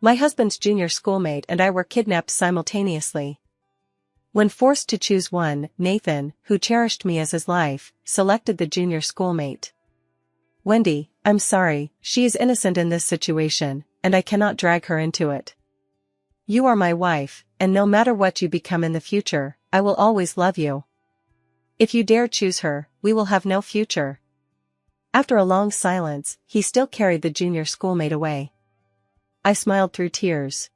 My husband's junior schoolmate and I were kidnapped simultaneously. When forced to choose one, Nathan, who cherished me as his life, selected the junior schoolmate. Wendy, I'm sorry, she is innocent in this situation, and I cannot drag her into it. You are my wife, and no matter what you become in the future, I will always love you. If you dare choose her, we will have no future. After a long silence, he still carried the junior schoolmate away. I smiled through tears.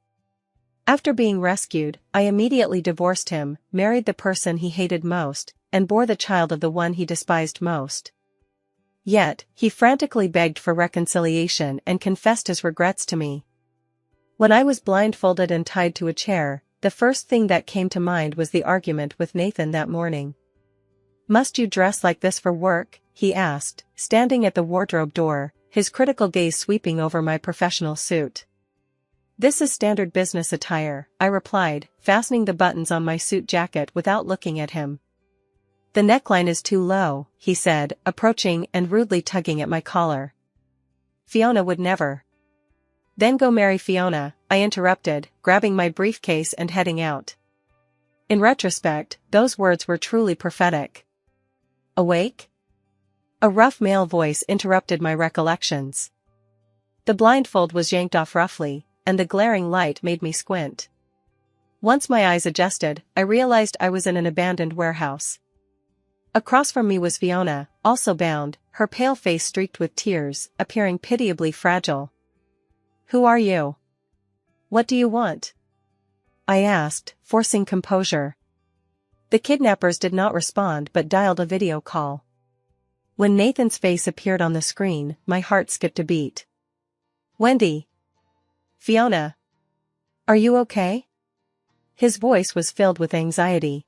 After being rescued, I immediately divorced him, married the person he hated most, and bore the child of the one he despised most. Yet, he frantically begged for reconciliation and confessed his regrets to me. When I was blindfolded and tied to a chair, the first thing that came to mind was the argument with Nathan that morning. Must you dress like this for work? He asked, standing at the wardrobe door, his critical gaze sweeping over my professional suit. This is standard business attire, I replied, fastening the buttons on my suit jacket without looking at him. The neckline is too low, he said, approaching and rudely tugging at my collar. Fiona would never. Then go marry Fiona, I interrupted, grabbing my briefcase and heading out. In retrospect, those words were truly prophetic. Awake? A rough male voice interrupted my recollections. The blindfold was yanked off roughly, and the glaring light made me squint. Once my eyes adjusted, I realized I was in an abandoned warehouse. Across from me was Fiona, also bound, her pale face streaked with tears, appearing pitiably fragile. Who are you? What do you want? I asked, forcing composure. The kidnappers did not respond but dialed a video call. When Nathan's face appeared on the screen, my heart skipped a beat. Wendy. Fiona. Are you okay? His voice was filled with anxiety.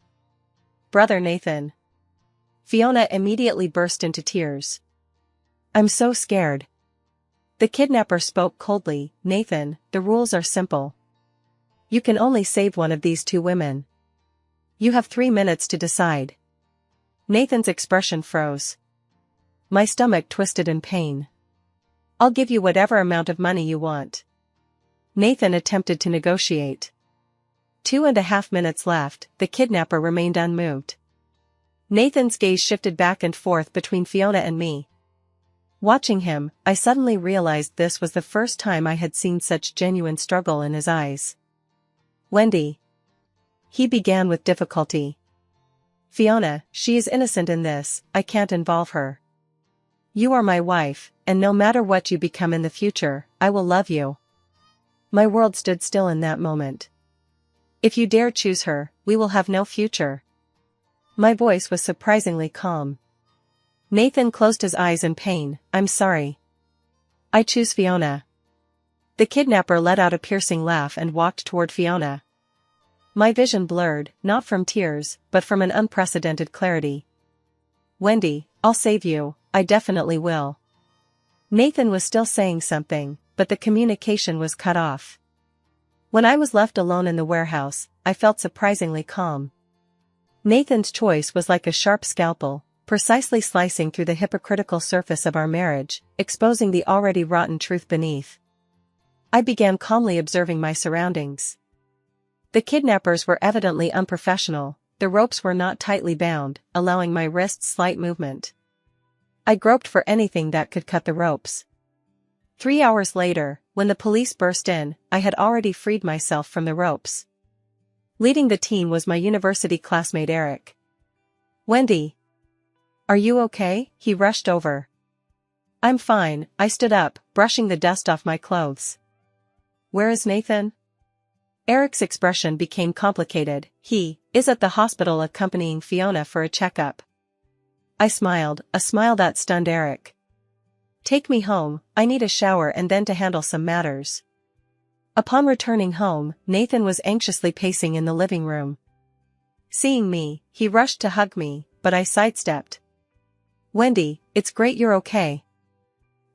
Brother Nathan. Fiona immediately burst into tears. I'm so scared. The kidnapper spoke coldly. Nathan, the rules are simple. You can only save one of these two women. You have 3 minutes to decide. Nathan's expression froze. My stomach twisted in pain. I'll give you whatever amount of money you want. Nathan attempted to negotiate. 2.5 minutes left, the kidnapper remained unmoved. Nathan's gaze shifted back and forth between Fiona and me. Watching him, I suddenly realized this was the first time I had seen such genuine struggle in his eyes. Wendy. He began with difficulty. Fiona, she is innocent in this, I can't involve her. You are my wife, and no matter what you become in the future, I will love you. My world stood still in that moment. If you dare choose her, we will have no future. My voice was surprisingly calm. Nathan closed his eyes in pain. I'm sorry. I choose Fiona. The kidnapper let out a piercing laugh and walked toward Fiona. My vision blurred, not from tears, but from an unprecedented clarity. Wendy, I'll save you, I definitely will. Nathan was still saying something, but the communication was cut off. When I was left alone in the warehouse, I felt surprisingly calm. Nathan's choice was like a sharp scalpel, precisely slicing through the hypocritical surface of our marriage, exposing the already rotten truth beneath. I began calmly observing my surroundings. The kidnappers were evidently unprofessional, the ropes were not tightly bound, allowing my wrists slight movement. I groped for anything that could cut the ropes. 3 hours later, when the police burst in, I had already freed myself from the ropes. Leading the team was my university classmate Eric. Wendy. Are you okay? He rushed over. I'm fine, I stood up, brushing the dust off my clothes. Where is Nathan? Eric's expression became complicated. He is at the hospital accompanying Fiona for a checkup. I smiled, a smile that stunned Eric. Take me home, I need a shower and then to handle some matters. Upon returning home, Nathan was anxiously pacing in the living room. Seeing me, he rushed to hug me, but I sidestepped. Wendy, it's great you're okay.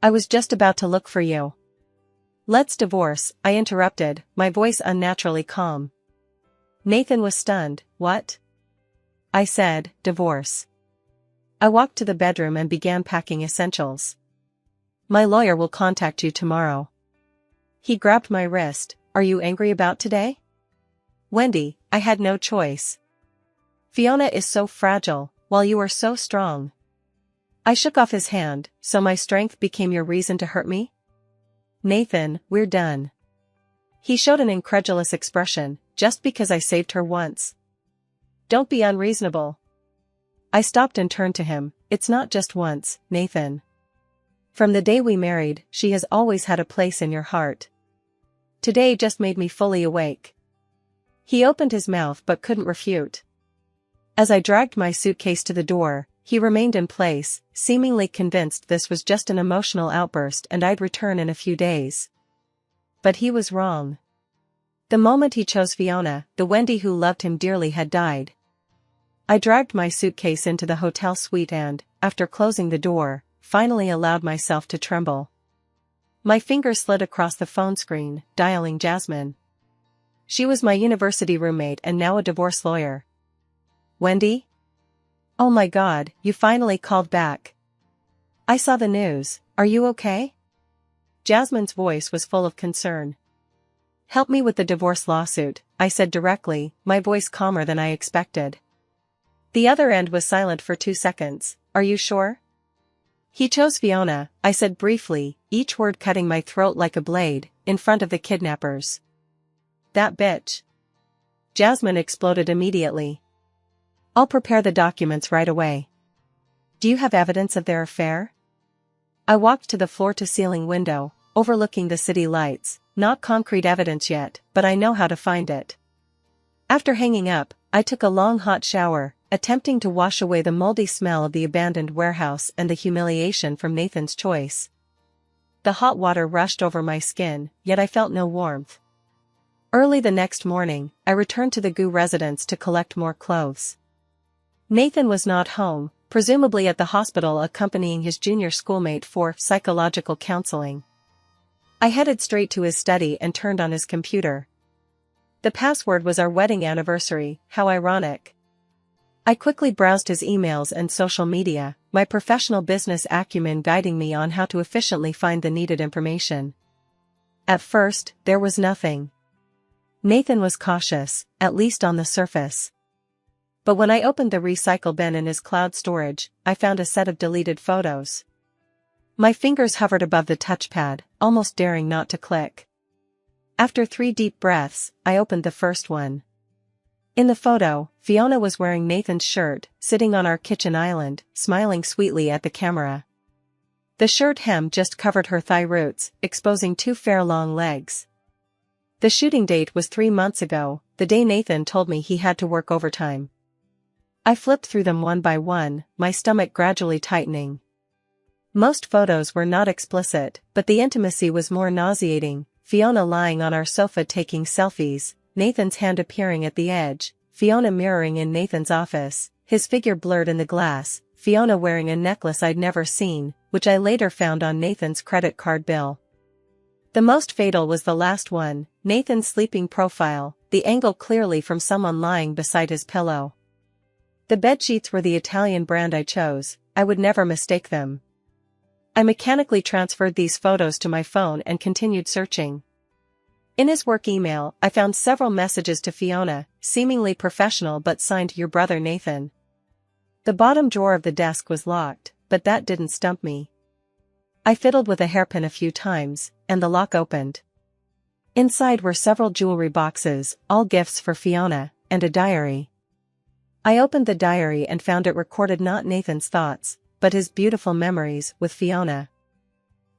I was just about to look for you. Let's divorce, I interrupted, my voice unnaturally calm. Nathan was stunned. What? I said, divorce. I walked to the bedroom and began packing essentials. My lawyer will contact you tomorrow. He grabbed my wrist. Are you angry about today? Wendy, I had no choice. Fiona is so fragile, while you are so strong. I shook off his hand. So my strength became your reason to hurt me? Nathan, we're done. He showed an incredulous expression. Just because I saved her once. Don't be unreasonable. I stopped and turned to him. It's not just once, Nathan. From the day we married, she has always had a place in your heart. Today just made me fully awake. He opened his mouth but couldn't refute. As I dragged my suitcase to the door, he remained in place, seemingly convinced this was just an emotional outburst and I'd return in a few days. But he was wrong. The moment he chose Fiona, the Wendy who loved him dearly had died. I dragged my suitcase into the hotel suite and, after closing the door, finally allowed myself to tremble. My fingers slid across the phone screen, dialing Jasmine. She was my university roommate and now a divorce lawyer. Wendy? Oh my God, you finally called back. I saw the news. Are you okay? Jasmine's voice was full of concern. Help me with the divorce lawsuit, I said directly, my voice calmer than I expected. The other end was silent for 2 seconds. Are you sure? He chose Fiona, I said briefly, each word cutting my throat like a blade, in front of the kidnappers. That bitch. Jasmine exploded immediately. I'll prepare the documents right away. Do you have evidence of their affair? I walked to the floor-to-ceiling window, overlooking the city lights. Not concrete evidence yet, but I know how to find it. After hanging up, I took a long hot shower, attempting to wash away the moldy smell of the abandoned warehouse and the humiliation from Nathan's choice. The hot water rushed over my skin, yet I felt no warmth. Early the next morning, I returned to the Gu residence to collect more clothes. Nathan was not home, presumably at the hospital accompanying his junior schoolmate for psychological counseling. I headed straight to his study and turned on his computer. The password was our wedding anniversary. How ironic. I quickly browsed his emails and social media, my professional business acumen guiding me on how to efficiently find the needed information. At first, there was nothing. Nathan was cautious, at least on the surface. But when I opened the recycle bin in his cloud storage, I found a set of deleted photos. My fingers hovered above the touchpad, almost daring not to click. After 3 deep breaths, I opened the first one. In the photo, Fiona was wearing Nathan's shirt, sitting on our kitchen island, smiling sweetly at the camera. The shirt hem just covered her thigh roots, exposing 2 fair long legs. The shooting date was 3 months ago, the day Nathan told me he had to work overtime. I flipped through them one by one, my stomach gradually tightening. Most photos were not explicit, but the intimacy was more nauseating. Fiona lying on our sofa taking selfies, Nathan's hand appearing at the edge, Fiona mirroring in Nathan's office, his figure blurred in the glass, Fiona wearing a necklace I'd never seen, which I later found on Nathan's credit card bill. The most fatal was the last one, Nathan's sleeping profile, the angle clearly from someone lying beside his pillow. The bedsheets were the Italian brand I chose, I would never mistake them. I mechanically transferred these photos to my phone and continued searching. In his work email, I found several messages to Fiona, seemingly professional but signed "Your brother Nathan." The bottom drawer of the desk was locked, but that didn't stump me. I fiddled with a hairpin a few times, and the lock opened. Inside were several jewelry boxes, all gifts for Fiona, and a diary. I opened the diary and found it recorded not Nathan's thoughts, but his beautiful memories with Fiona.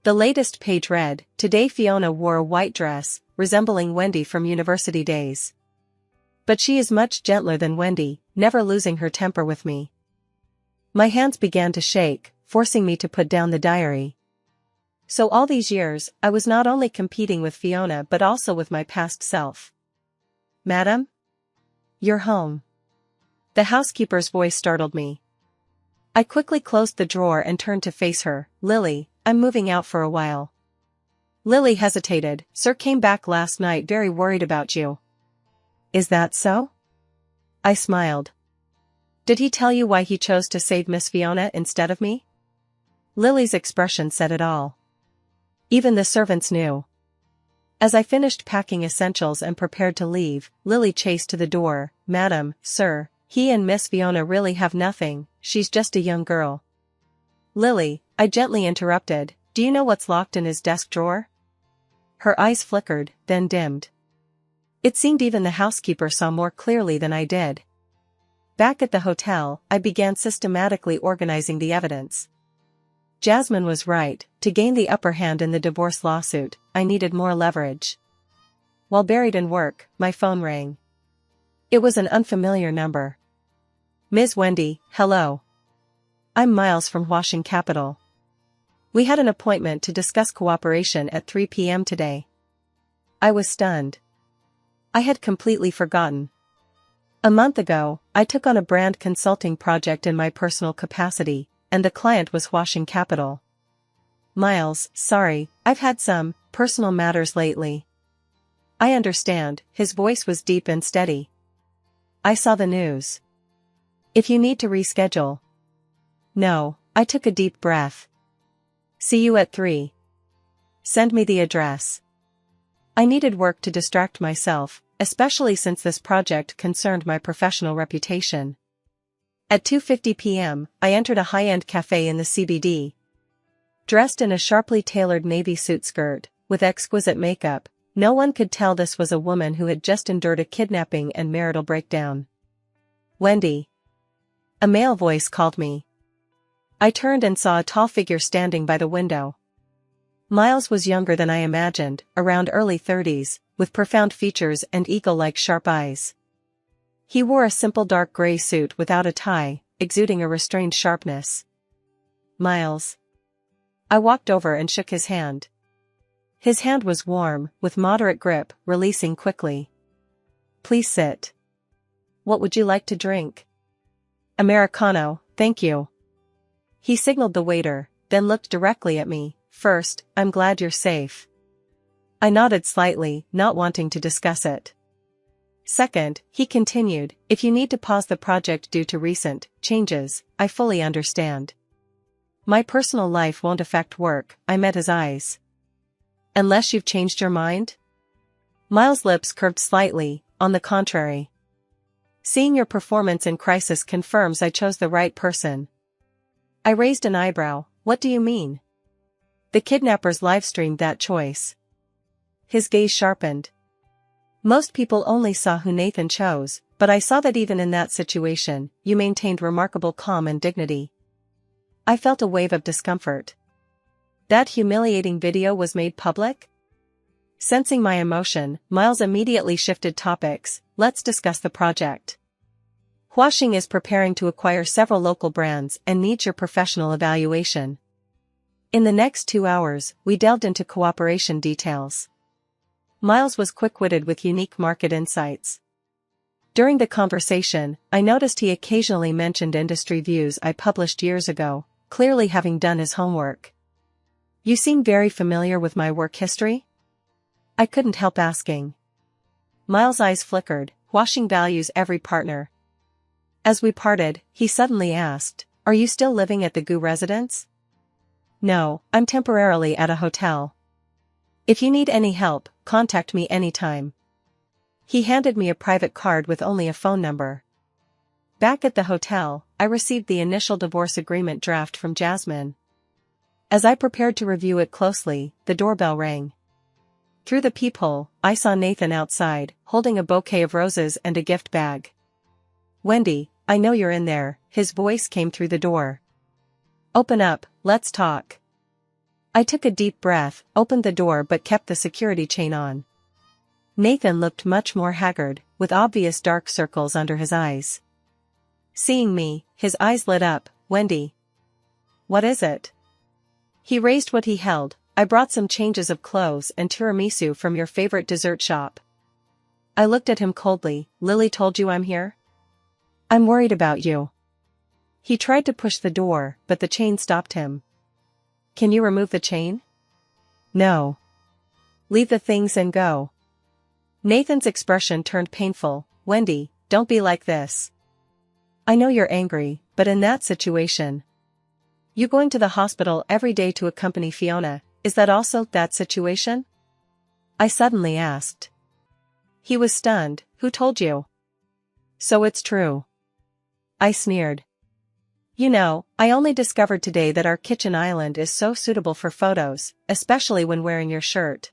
The latest page read, "Today Fiona wore a white dress, resembling Wendy from university days. But she is much gentler than Wendy, never losing her temper with me." My hands began to shake, forcing me to put down the diary. So all these years, I was not only competing with Fiona but also with my past self. "Madam? You're home." The housekeeper's voice startled me. I quickly closed the drawer and turned to face her. "Lily, I'm moving out for a while." Lily hesitated. "Sir came back last night very worried about you." "Is that so?" I smiled. "Did he tell you why he chose to save Miss Fiona instead of me?" Lily's expression said it all. Even the servants knew. As I finished packing essentials and prepared to leave, Lily chased to the door. "Madam, sir, he and Miss Fiona really have nothing, she's just a young girl." "Lily," I gently interrupted, "do you know what's locked in his desk drawer?" Her eyes flickered, then dimmed. It seemed even the housekeeper saw more clearly than I did. Back at the hotel, I began systematically organizing the evidence. Jasmine was right, to gain the upper hand in the divorce lawsuit, I needed more leverage. While buried in work, my phone rang. It was an unfamiliar number. "Ms. Wendy, hello. I'm Miles from Washington Capital. We had an appointment to discuss cooperation at 3 p.m. today." I was stunned. I had completely forgotten. A month ago, I took on a brand consulting project in my personal capacity, and the client was Washington Capital. "Miles, sorry, I've had some personal matters lately." "I understand," his voice was deep and steady. "I saw the news. If you need to reschedule." "No," I took a deep breath. "See you at 3. Send me the address." I needed work to distract myself, especially since this project concerned my professional reputation. At 2:50 p.m., I entered a high-end cafe in the CBD. Dressed in a sharply tailored navy suit skirt, with exquisite makeup, no one could tell this was a woman who had just endured a kidnapping and marital breakdown. "Wendy." A male voice called me. I turned and saw a tall figure standing by the window. Miles was younger than I imagined, around early 30s, with profound features and eagle-like sharp eyes. He wore a simple dark gray suit without a tie, exuding a restrained sharpness. "Miles." I walked over and shook his hand. His hand was warm, with moderate grip, releasing quickly. "Please sit. What would you like to drink?" "Americano, thank you." He signaled the waiter, then looked directly at me. "First, I'm glad you're safe." I nodded slightly, not wanting to discuss it. "Second," he continued, "if you need to pause the project due to recent changes, I fully understand. My personal life won't affect work." I met his eyes. "Unless you've changed your mind?" Miles' lips curved slightly, "On the contrary. Seeing your performance in crisis confirms I chose the right person." I raised an eyebrow. "What do you mean?" "The kidnappers live-streamed that choice." His gaze sharpened. "Most people only saw who Nathan chose, but I saw that even in that situation, you maintained remarkable calm and dignity." I felt a wave of discomfort. That humiliating video was made public? Sensing my emotion, Miles immediately shifted topics. "Let's discuss the project. Huashing is preparing to acquire several local brands and needs your professional evaluation." In the next 2 hours, we delved into cooperation details. Miles was quick-witted with unique market insights. During the conversation, I noticed he occasionally mentioned industry views I published years ago, clearly having done his homework. "You seem very familiar with my work history?" I couldn't help asking. Miles' eyes flickered. "Huashing values every partner." As we parted, he suddenly asked, "Are you still living at the Gu residence?" "No, I'm temporarily at a hotel. If you need any help, contact me anytime." He handed me a private card with only a phone number. Back at the hotel, I received the initial divorce agreement draft from Jasmine. As I prepared to review it closely, the doorbell rang. Through the peephole, I saw Nathan outside, holding a bouquet of roses and a gift bag. "Wendy, I know you're in there," his voice came through the door. "Open up, let's talk." I took a deep breath, opened the door but kept the security chain on. Nathan looked much more haggard, with obvious dark circles under his eyes. Seeing me, his eyes lit up. "Wendy. What is it?" He raised what he held. "I brought some changes of clothes and tiramisu from your favorite dessert shop." I looked at him coldly. "Lily told you I'm here?" "I'm worried about you." He tried to push the door, but the chain stopped him. "Can you remove the chain?" "No." "Leave the things and go." Nathan's expression turned painful. "Wendy, don't be like this. I know you're angry, but in that situation. You going to the hospital every day to accompany Fiona, is that also that situation?" I suddenly asked. He was stunned. Who told you? So it's true. I sneered. You know, I only discovered today that our kitchen island is so suitable for photos, especially when wearing your shirt.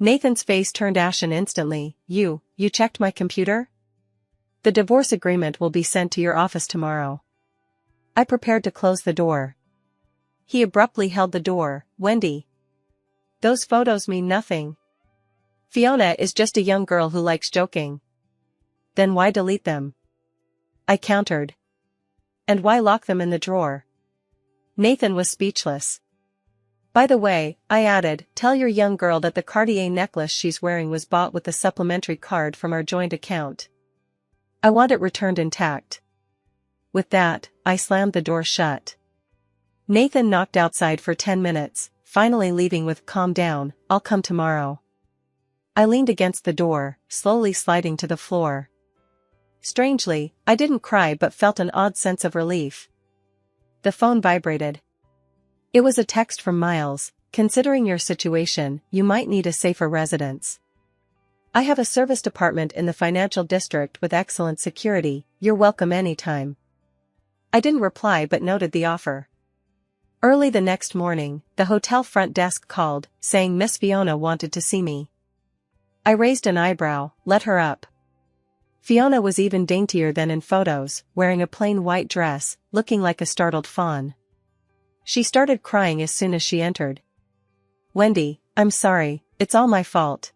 Nathan's face turned ashen instantly. You checked my computer? The divorce agreement will be sent to your office tomorrow. I prepared to close the door. He abruptly held the door. Wendy. Those photos mean nothing. Fiona is just a young girl who likes joking. Then why delete them? I countered. And why lock them in the drawer? Nathan was speechless. By the way, I added, tell your young girl that the Cartier necklace she's wearing was bought with the supplementary card from our joint account. I want it returned intact. With that, I slammed the door shut. Nathan knocked outside for 10 minutes, finally leaving with calm down, I'll come tomorrow. I leaned against the door, slowly sliding to the floor. Strangely, I didn't cry but felt an odd sense of relief. The phone vibrated. It was a text from Miles. Considering your situation, you might need a safer residence. I have a serviced apartment in the financial district with excellent security. You're welcome anytime. I didn't reply but noted the offer. Early the next morning, the hotel front desk called, saying Miss Fiona wanted to see me. I raised an eyebrow, let her up. Fiona was even daintier than in photos, wearing a plain white dress, looking like a startled fawn. She started crying as soon as she entered. Wendy, I'm sorry, it's all my fault.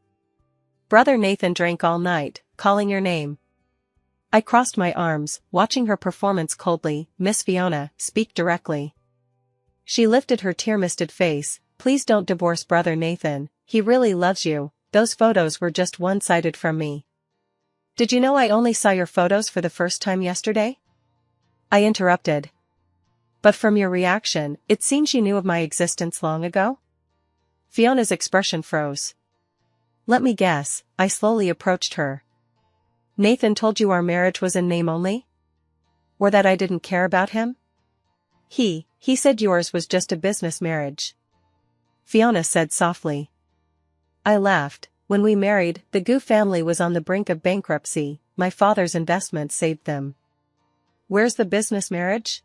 Brother Nathan drank all night, calling your name. I crossed my arms, watching her performance coldly. Miss Fiona, speak directly. She lifted her tear-misted face. Please don't divorce Brother Nathan, he really loves you. Those photos were just one-sided from me. Did you know I only saw your photos for the first time yesterday? I interrupted. But from your reaction, it seems you knew of my existence long ago? Fiona's expression froze. Let me guess, I slowly approached her. Nathan told you our marriage was in name only? Or that I didn't care about him? He said yours was just a business marriage. Fiona said softly. I laughed. When we married, the Gu family was on the brink of bankruptcy. My father's investment saved them. Where's the business marriage?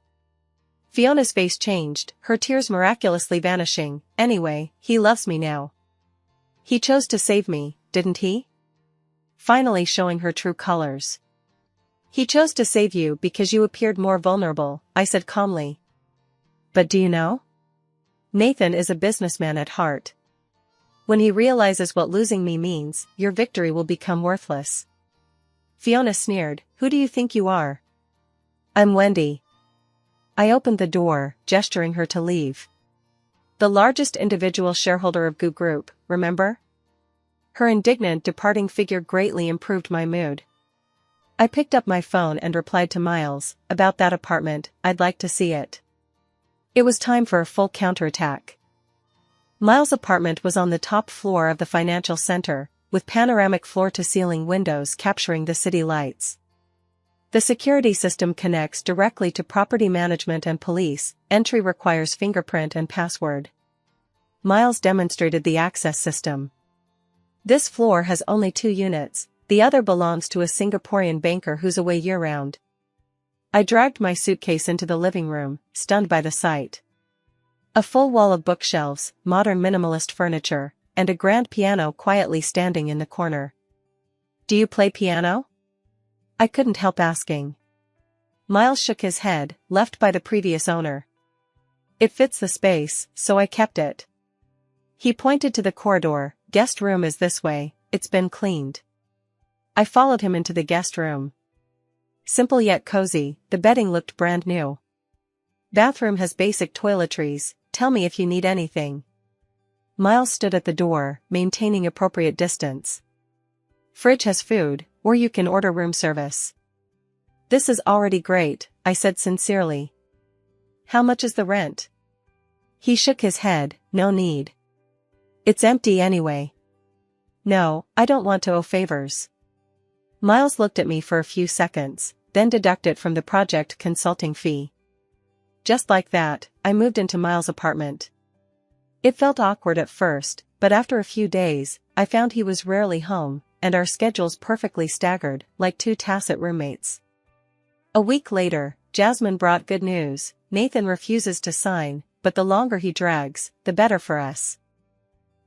Fiona's face changed, her tears miraculously vanishing. Anyway, he loves me now. He chose to save me, didn't he? Finally showing her true colors. He chose to save you because you appeared more vulnerable, I said calmly. But do you know? Nathan is a businessman at heart. When he realizes what losing me means, your victory will become worthless. Fiona sneered, who do you think you are? I'm Wendy. I opened the door, gesturing her to leave. The largest individual shareholder of Gu Group, remember? Her indignant departing figure greatly improved my mood. I picked up my phone and replied to Miles, about that apartment, I'd like to see it. It was time for a full counterattack. Miles' apartment was on the top floor of the financial center, with panoramic floor-to-ceiling windows capturing the city lights. The security system connects directly to property management and police. Entry requires fingerprint and password. Miles demonstrated the access system. This floor has only 2 units, the other belongs to a Singaporean banker who's away year-round. I dragged my suitcase into the living room, stunned by the sight. A full wall of bookshelves, modern minimalist furniture, and a grand piano quietly standing in the corner. Do you play piano? I couldn't help asking. Miles shook his head, left by the previous owner. It fits the space, so I kept it. He pointed to the corridor. Guest room is this way, it's been cleaned. I followed him into the guest room. Simple yet cozy, the bedding looked brand new. Bathroom has basic toiletries, tell me if you need anything. Miles stood at the door, maintaining appropriate distance. Fridge has food, or you can order room service. This is already great, I said sincerely. How much is the rent? He shook his head, no need. It's empty anyway. No, I don't want to owe favors. Miles looked at me for a few seconds, then deducted from the project consulting fee. Just like that, I moved into Miles' apartment. It felt awkward at first, but after a few days, I found he was rarely home, and our schedules perfectly staggered, like two tacit roommates. A week later, Jasmine brought good news. Nathan refuses to sign, but the longer he drags, the better for us.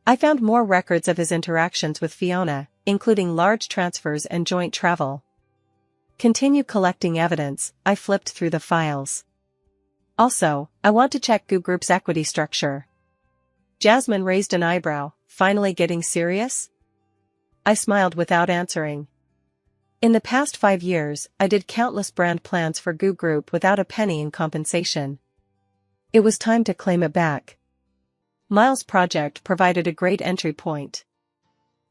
I found more records of his interactions with Fiona, including large transfers and joint travel. Continue collecting evidence. I flipped through the files. Also, I want to check Goo Group's equity structure. Jasmine raised an eyebrow, finally getting serious? I smiled without answering. In the past 5 years, I did countless brand plans for Goo Group without a penny in compensation. It was time to claim it back. Miles' project provided a great entry point.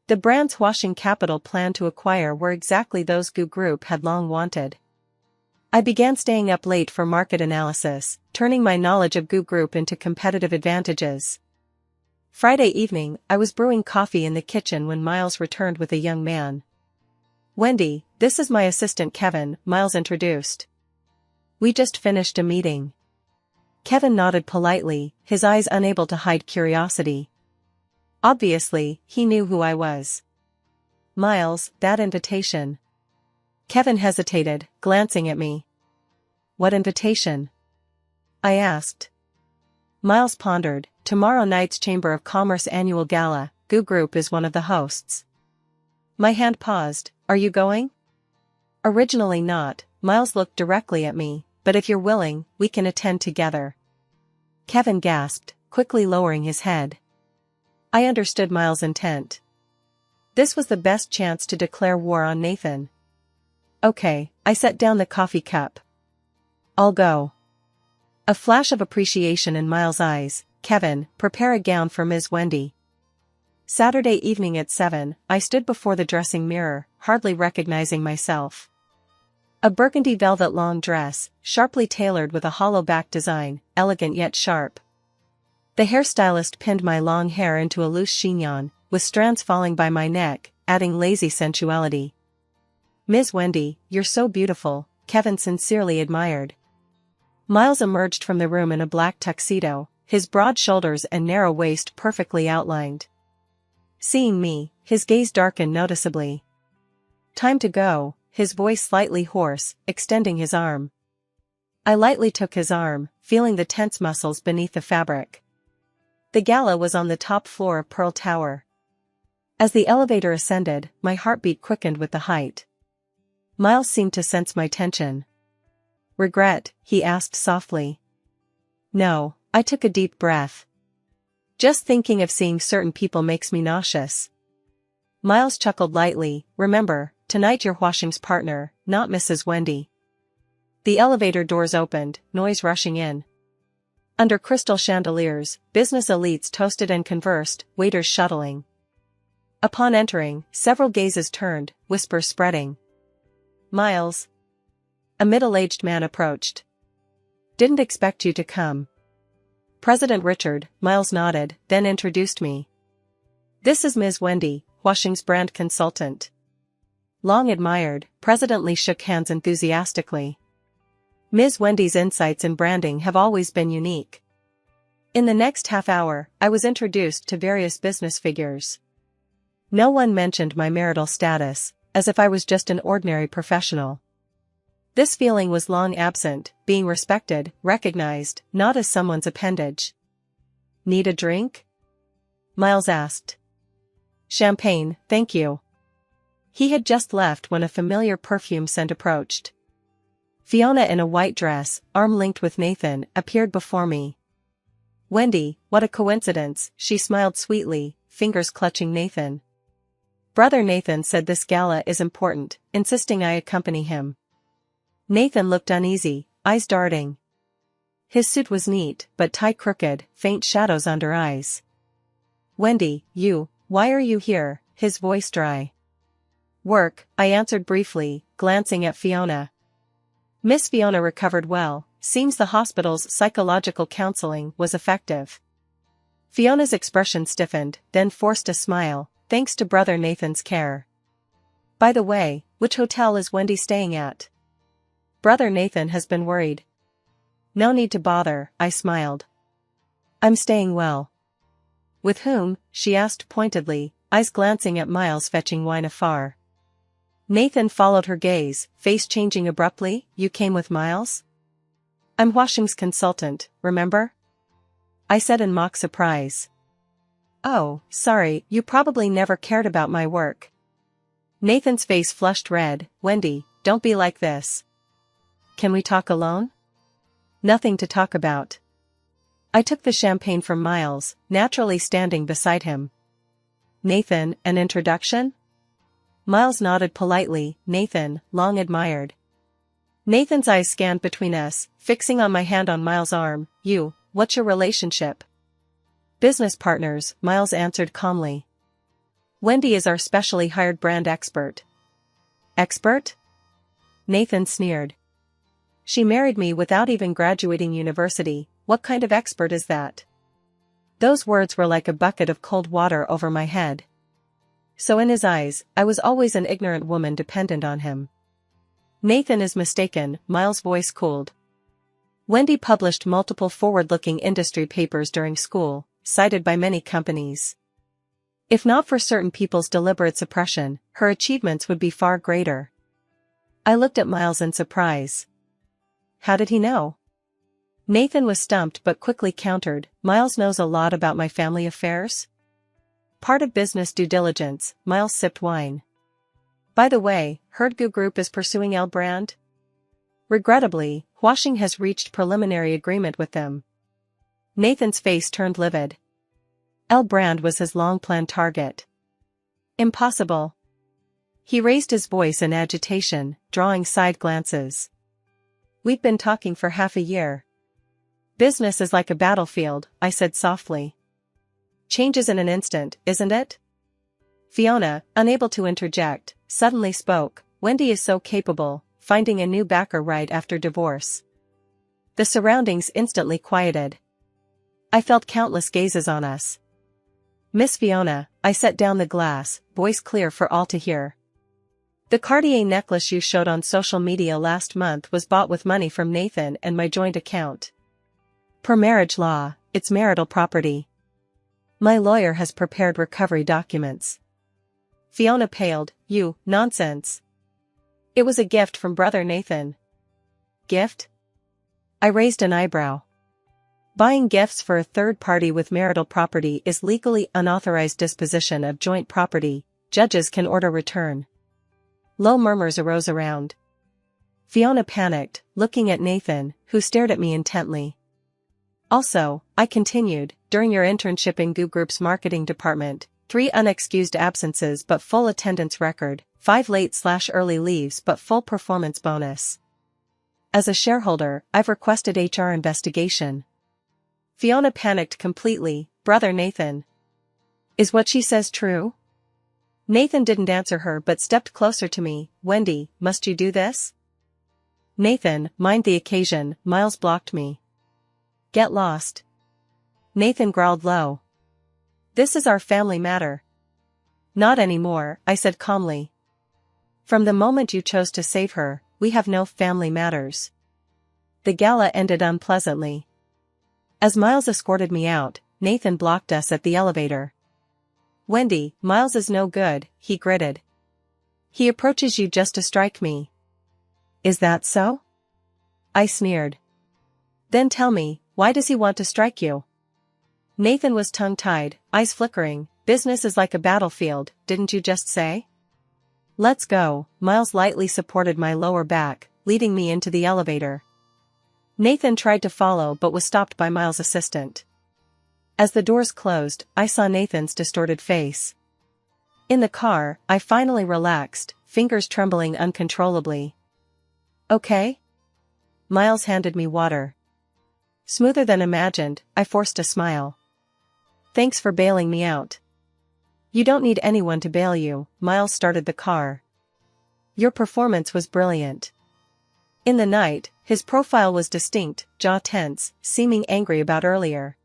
The brand's washing capital planned to acquire were exactly those Goo Group had long wanted. I began staying up late for market analysis, turning my knowledge of Goo Group into competitive advantages. Friday evening, I was brewing coffee in the kitchen when Miles returned with a young man. "Wendy, this is my assistant Kevin," Miles introduced. "We just finished a meeting." Kevin nodded politely, his eyes unable to hide curiosity. Obviously, he knew who I was. "Miles, that invitation." Kevin hesitated, glancing at me. "What invitation?" I asked. Miles pondered. "Tomorrow night's Chamber of Commerce annual gala. Goo Group is one of the hosts." My hand paused. "Are you going?" "Originally not," Miles looked directly at me, "but if you're willing, we can attend together." Kevin gasped, quickly lowering his head. I understood Miles' intent. This was the best chance to declare war on Nathan. "Okay," I set down the coffee cup. "I'll go." A flash of appreciation in Miles' eyes. "Kevin, prepare a gown for Ms. Wendy." Saturday evening at 7, I stood before the dressing mirror, hardly recognizing myself. A burgundy velvet long dress, sharply tailored with a hollow back design, elegant yet sharp. The hairstylist pinned my long hair into a loose chignon, with strands falling by my neck, adding lazy sensuality. "Ms. Wendy, you're so beautiful," Kevin sincerely admired. Miles emerged from the room in a black tuxedo, his broad shoulders and narrow waist perfectly outlined. Seeing me, his gaze darkened noticeably. "Time to go," his voice slightly hoarse, extending his arm. I lightly took his arm, feeling the tense muscles beneath the fabric. The gala was on the top floor of Pearl Tower. As the elevator ascended, my heartbeat quickened with the height. Miles seemed to sense my tension. "Regret?" he asked softly. "No," I took a deep breath. "Just thinking of seeing certain people makes me nauseous." Miles chuckled lightly. "Remember, tonight you're Washing's partner, not Mrs. Wendy." The elevator doors opened, noise rushing in. Under crystal chandeliers, business elites toasted and conversed, waiters shuttling. Upon entering, several gazes turned, whispers spreading. "Miles." A middle-aged man approached. "Didn't expect you to come." "President Richard," Miles nodded, then introduced me. "This is Ms. Wendy, Washing's brand consultant." Long admired, President Lee shook hands enthusiastically. Ms. Wendy's insights in branding have always been unique. In the next half hour, I was introduced to various business figures. No one mentioned my marital status, as if I was just an ordinary professional. This feeling was long absent, being respected, recognized, not as someone's appendage. "Need a drink?" Miles asked. "Champagne, thank you." He had just left when a familiar perfume scent approached. Fiona in a white dress, arm-linked with Nathan, appeared before me. "Wendy, what a coincidence," she smiled sweetly, fingers clutching Nathan. Brother Nathan said this gala is important, insisting I accompany him. Nathan looked uneasy, eyes darting. His suit was neat, but tie crooked, faint shadows under eyes. "Wendy, why are you here?" his voice dry. "Work," I answered briefly, glancing at Fiona. Miss Fiona recovered well, seems the hospital's psychological counseling was effective. Fiona's expression stiffened, then forced a smile, thanks to Brother Nathan's care. "By the way, which hotel is Wendy staying at?" Brother Nathan has been worried. "No need to bother," I smiled. "I'm staying well." With whom? She asked pointedly, eyes glancing at Miles fetching wine afar. Nathan followed her gaze, face changing abruptly. You came with Miles? I'm Washing's consultant, remember? I said in mock surprise. Oh, sorry, you probably never cared about my work. Nathan's face flushed red. Wendy, don't be like this. Can we talk alone? Nothing to talk about. I took the champagne from Miles, naturally standing beside him. Nathan, an introduction? Miles nodded politely. Nathan, long admired. Nathan's eyes scanned between us, fixing on my hand on Miles' arm. You, what's your relationship? Business partners, Miles answered calmly. Wendy is our specially hired brand expert. Expert? Nathan sneered. She married me without even graduating university. What kind of expert is that? Those words were like a bucket of cold water over my head. So in his eyes, I was always an ignorant woman dependent on him. Nathan is mistaken, Miles' voice cooled. Wendy published multiple forward-looking industry papers during school, cited by many companies. If not for certain people's deliberate suppression, her achievements would be far greater. I looked at Miles in surprise. How did he know? Nathan was stumped but quickly countered. Miles knows a lot about my family affairs? Part of business due diligence. Miles sipped wine. By the way, Herdgu Group is pursuing L Brand? Regrettably, Washing has reached preliminary agreement with them. Nathan's face turned livid. L Brand was his long-planned target. Impossible. He raised his voice in agitation, drawing side glances. We've been talking for half a year. Business is like a battlefield, I said softly. Changes in an instant, isn't it? Fiona, unable to interject, suddenly spoke. Wendy is so capable, finding a new backer right after divorce. The surroundings instantly quieted. I felt countless gazes on us. Miss Fiona, I set down the glass, voice clear for all to hear. The Cartier necklace you showed on social media last month was bought with money from Nathan and my joint account. Per marriage law, it's marital property. My lawyer has prepared recovery documents. Fiona paled. You, nonsense. It was a gift from brother Nathan. Gift? I raised an eyebrow. Buying gifts for a third party with marital property is legally unauthorized disposition of joint property. Judges can order return. Low murmurs arose around. Fiona panicked, looking at Nathan, who stared at me intently. Also, I continued, during your internship in Goo Group's marketing department, 3 unexcused absences but full attendance record, 5 late/early leaves but full performance bonus. As a shareholder, I've requested HR investigation. Fiona panicked completely. Brother Nathan. Is what she says true? Nathan didn't answer her but stepped closer to me. Wendy, must you do this? Nathan, mind the occasion. Miles blocked me. Get lost. Nathan growled low. This is our family matter. Not anymore, I said calmly. From the moment you chose to save her, we have no family matters. The gala ended unpleasantly. As Miles escorted me out, Nathan blocked us at the elevator. Wendy, Miles is no good, he gritted. He approaches you just to strike me. Is that so? I sneered. Then tell me, why does he want to strike you? Nathan was tongue-tied, eyes flickering. Business is like a battlefield, didn't you just say? Let's go. Miles lightly supported my lower back, leading me into the elevator. Nathan tried to follow but was stopped by Miles' assistant. As the doors closed, I saw Nathan's distorted face. In the car, I finally relaxed, fingers trembling uncontrollably. Okay? Miles handed me water. Smoother than imagined, I forced a smile. Thanks for bailing me out. You don't need anyone to bail you. Miles started the car. Your performance was brilliant. In the night, his profile was distinct, jaw tense, seeming angry about earlier.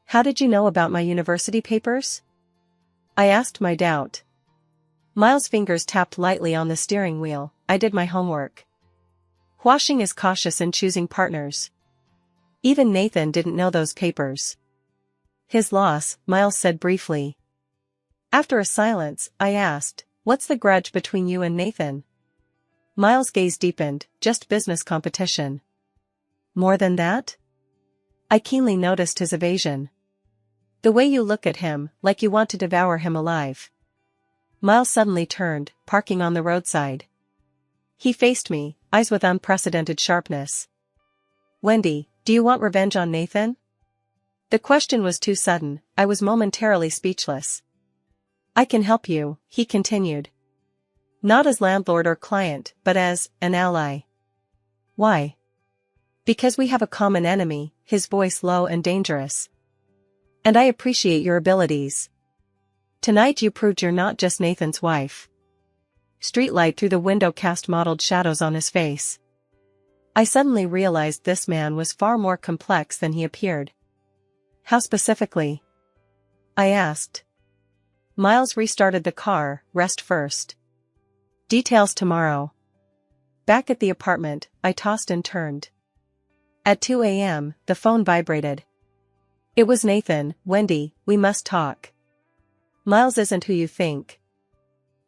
How did you know about my university papers? I asked my doubt. Miles' fingers tapped lightly on the steering wheel. I did my homework. Washing is cautious in choosing partners. Even Nathan didn't know those papers. His loss, Miles said briefly. After a silence, I asked, "What's the grudge between you and Nathan?" Miles' gaze deepened, "Just business competition." "More than that?" I keenly noticed his evasion. "The way you look at him, like you want to devour him alive." Miles suddenly turned, parking on the roadside. He faced me, eyes with unprecedented sharpness. "Wendy, do you want revenge on Nathan?" The question was too sudden, I was momentarily speechless. "I can help you," he continued. "Not as landlord or client, but as an ally." "Why?" "Because we have a common enemy," his voice low and dangerous. "And I appreciate your abilities. Tonight you proved you're not just Nathan's wife." Streetlight through the window cast mottled shadows on his face. I suddenly realized this man was far more complex than he appeared. "How specifically?" I asked. Miles restarted the car, "Rest first. Details tomorrow." Back at the apartment, I tossed and turned. At 2 a.m., the phone vibrated. It was Nathan. "Wendy, we must talk. Miles isn't who you think.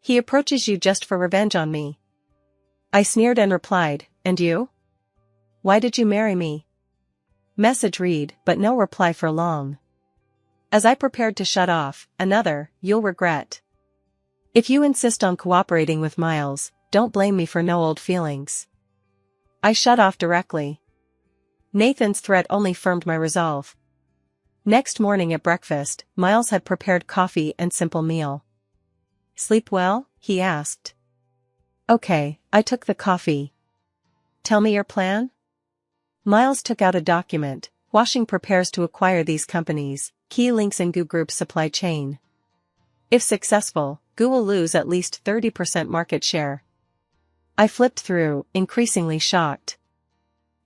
He approaches you just for revenge on me." I sneered and replied, "And you? Why did you marry me?" Message read, but no reply for long. As I prepared to shut off, another, "You'll regret. If you insist on cooperating with Miles, don't blame me for no old feelings." I shut off directly. Nathan's threat only firmed my resolve. Next morning at breakfast, Miles had prepared coffee and simple meal. "Sleep well?" he asked. "Okay," I took the coffee. "Tell me your plan?" Miles took out a document. "Washing prepares to acquire these companies, key links in Goo Group's supply chain. If successful, Goo will lose at least 30% market share." I flipped through, increasingly shocked.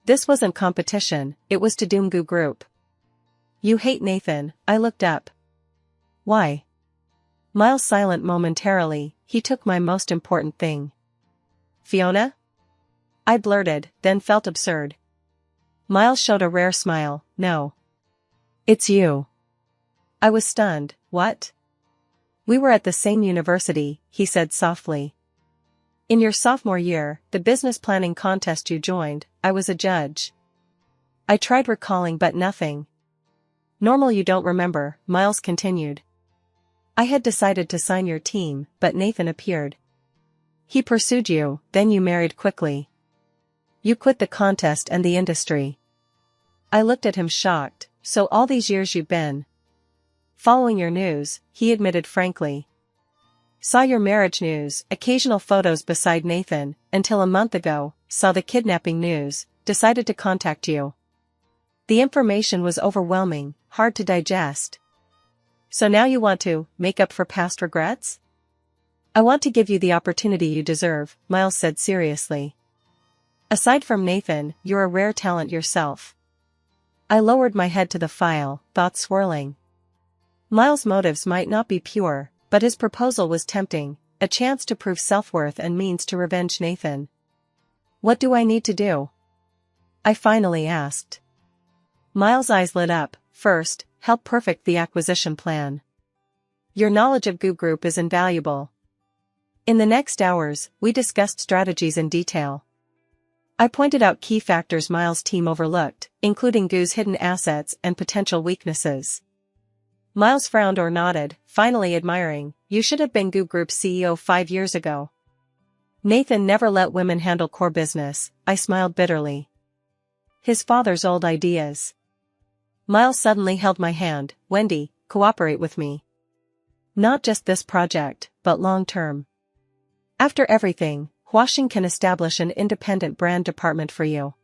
This wasn't competition, it was to doom Goo Group. "You hate Nathan," I looked up. "Why?" Miles silent momentarily, "He took my most important thing." "Fiona?" I blurted, then felt absurd. Miles showed a rare smile, "No. It's you." I was stunned. "What?" "We were at the same university," he said softly. "In your sophomore year, the business planning contest you joined, I was a judge." I tried recalling but nothing. "Normal you don't remember," Miles continued. "I had decided to sign your team, but Nathan appeared. He pursued you, then you married quickly. You quit the contest and the industry." I looked at him shocked. "So all these years you've been following your news," he admitted frankly. "Saw your marriage news, occasional photos beside Nathan, until a month ago, saw the kidnapping news, decided to contact you. The information was overwhelming, hard to digest. So now you want to make up for past regrets?" "I want to give you the opportunity you deserve," Miles said seriously. "Aside from Nathan, you're a rare talent yourself." I lowered my head to the file, thoughts swirling. Miles' motives might not be pure, but his proposal was tempting, a chance to prove self-worth and means to revenge Nathan. "What do I need to do?" I finally asked. Miles' eyes lit up. "First, help perfect the acquisition plan. Your knowledge of Goo Group is invaluable." In the next hours, we discussed strategies in detail. I pointed out key factors Miles' team overlooked, including Goo's hidden assets and potential weaknesses. Miles frowned or nodded, finally admiring, "You should have been Goo Group's CEO 5 years ago." "Nathan never let women handle core business," I smiled bitterly. "His father's old ideas." Miles suddenly held my hand. "Wendy, cooperate with me. Not just this project, but long-term. After everything, Washing can establish an independent brand department for you."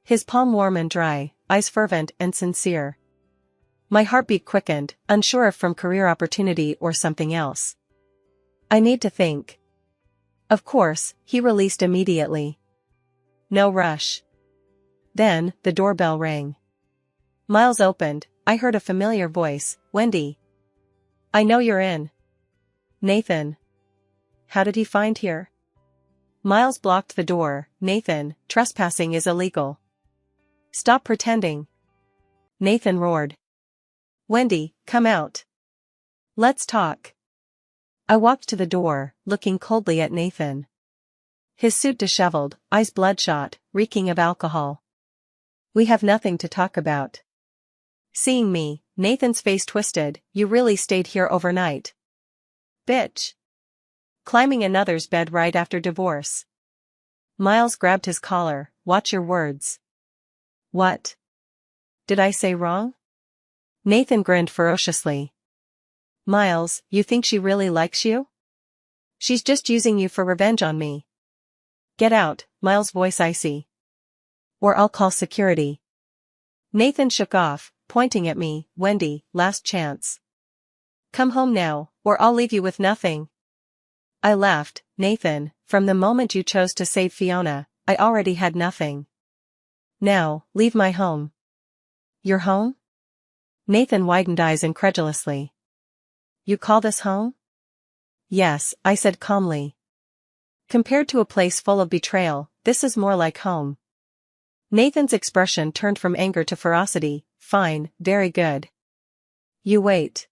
His palm warm and dry, eyes fervent and sincere. My heartbeat quickened, unsure if from career opportunity or something else. "I need to think." "Of course," he released immediately. "No rush." Then, the doorbell rang. Miles opened. I heard a familiar voice, "Wendy. I know you're in." "Nathan. How did he find here?" Miles blocked the door. "Nathan, trespassing is illegal. Stop pretending." Nathan roared. Wendy, come out. Let's talk. I walked to the door, looking coldly at Nathan. His suit disheveled, eyes bloodshot, reeking of alcohol. We have nothing to talk about. Seeing me, Nathan's face twisted. You really stayed here overnight? Bitch. Climbing another's bed right after divorce. Miles grabbed his collar. Watch your words. What? Did I say wrong? Nathan grinned ferociously. Miles, you think she really likes you? She's just using you for revenge on me. Get out, Miles' voice icy. Or I'll call security. Nathan shook off, pointing at me. Wendy, last chance. Come home now, or I'll leave you with nothing. I laughed. Nathan, from the moment you chose to save Fiona, I already had nothing. Now, leave my home. Your home? Nathan widened eyes incredulously. You call this home? Yes, I said calmly. Compared to a place full of betrayal, this is more like home. Nathan's expression turned from anger to ferocity. Fine, very good. You wait.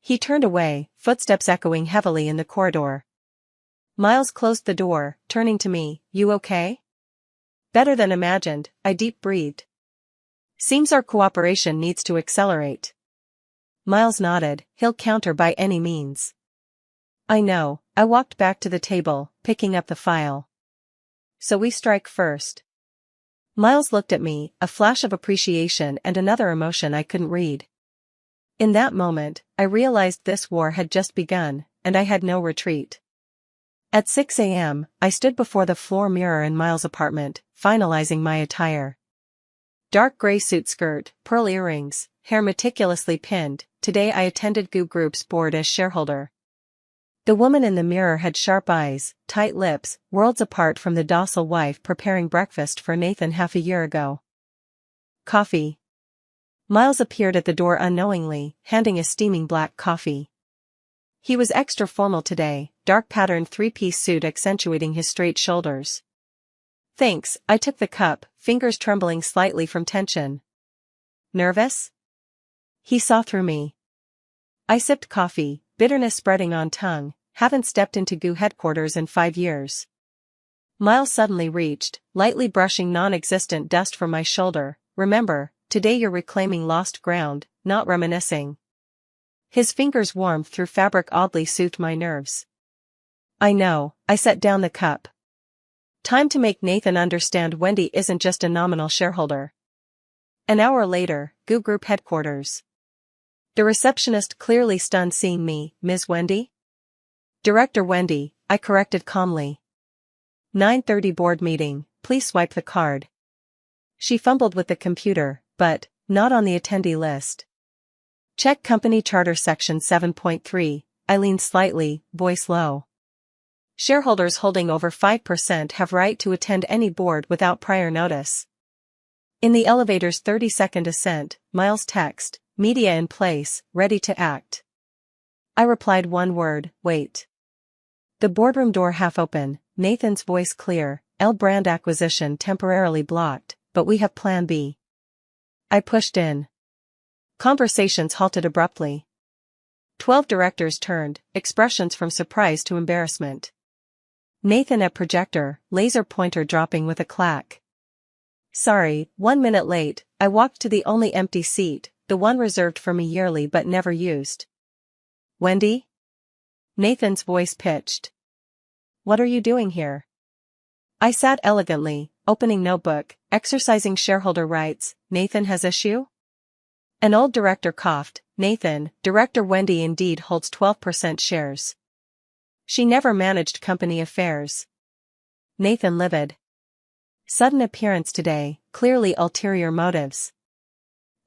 He turned away, footsteps echoing heavily in the corridor. Miles closed the door, turning to me. You okay? Better than imagined, I deep breathed. Seems our cooperation needs to accelerate. Miles nodded. He'll counter by any means. I know. I walked back to the table, picking up the file. So we strike first. Miles looked at me, a flash of appreciation and another emotion I couldn't read. In that moment, I realized this war had just begun, and I had no retreat. At 6 a.m., I stood before the floor mirror in Miles' apartment, finalizing my attire. Dark gray suit skirt, pearl earrings, hair meticulously pinned. Today I attended Goo Group's board as shareholder. The woman in the mirror had sharp eyes, tight lips, worlds apart from the docile wife preparing breakfast for Nathan half a year ago. Coffee. Miles appeared at the door unknowingly, handing a steaming black coffee. He was extra formal today, dark patterned three-piece suit accentuating his straight shoulders. Thanks, I took the cup, fingers trembling slightly from tension. Nervous? He saw through me. I sipped coffee, bitterness spreading on tongue. Haven't stepped into Goo headquarters in 5 years. Miles suddenly reached, lightly brushing non-existent dust from my shoulder. Remember, today you're reclaiming lost ground, not reminiscing. His fingers warmed through fabric oddly soothed my nerves. I know, I set down the cup. Time to make Nathan understand Wendy isn't just a nominal shareholder. An hour later, Goo Group headquarters. The receptionist clearly stunned seeing me. Ms. Wendy? Director Wendy, I corrected calmly. 9:30 board meeting, please swipe the card. She fumbled with the computer, but, not on the attendee list. Check company charter section 7.3, I leaned slightly, voice low. Shareholders holding over 5% have right to attend any board without prior notice. In the elevator's 30-second ascent, Miles text, media in place, ready to act. I replied one word, wait. The boardroom door half open, Nathan's voice clear, L brand acquisition temporarily blocked, but we have plan B. I pushed in. Conversations halted abruptly. 12 directors turned, expressions from surprise to embarrassment. Nathan at projector, laser pointer dropping with a clack. Sorry, 1 minute late. I walked to the only empty seat, the one reserved for me yearly but never used. Wendy? Nathan's voice pitched. What are you doing here? I sat elegantly, opening notebook, exercising shareholder rights. Nathan has issue? An old director coughed. Nathan, Director Wendy indeed holds 12% shares. She never managed company affairs. Nathan livid. Sudden appearance today, clearly ulterior motives.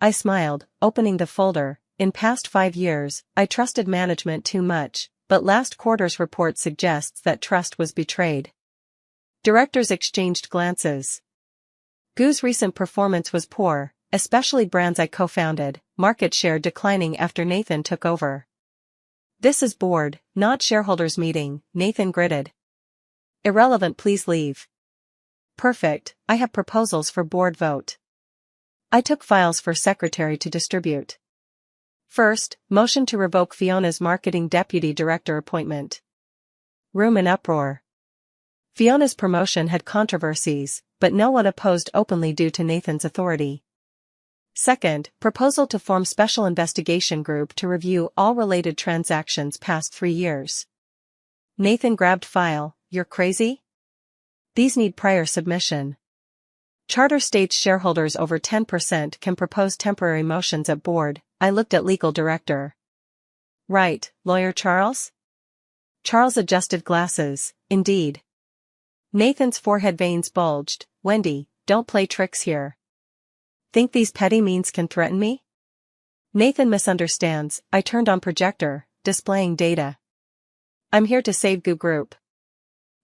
I smiled, opening the folder. In past 5 years, I trusted management too much, but last quarter's report suggests that trust was betrayed. Directors exchanged glances. Goo's recent performance was poor, especially brands I co-founded, market share declining after Nathan took over. This is board, not shareholders meeting, Nathan gritted. Irrelevant, please leave. Perfect, I have proposals for board vote. I took files for secretary to distribute. First, motion to revoke Fiona's marketing deputy director appointment. Room in uproar. Fiona's promotion had controversies, but no one opposed openly due to Nathan's authority. Second, proposal to form special investigation group to review all related transactions past 3 years. Nathan grabbed file. You're crazy? These need prior submission. Charter states shareholders over 10% can propose temporary motions at board. I looked at legal director. Right, lawyer Charles? Charles adjusted glasses. Indeed. Nathan's forehead veins bulged. Wendy, don't play tricks here. Think these petty means can threaten me? Nathan misunderstands. I turned on projector, displaying data. I'm here to save Goo Group.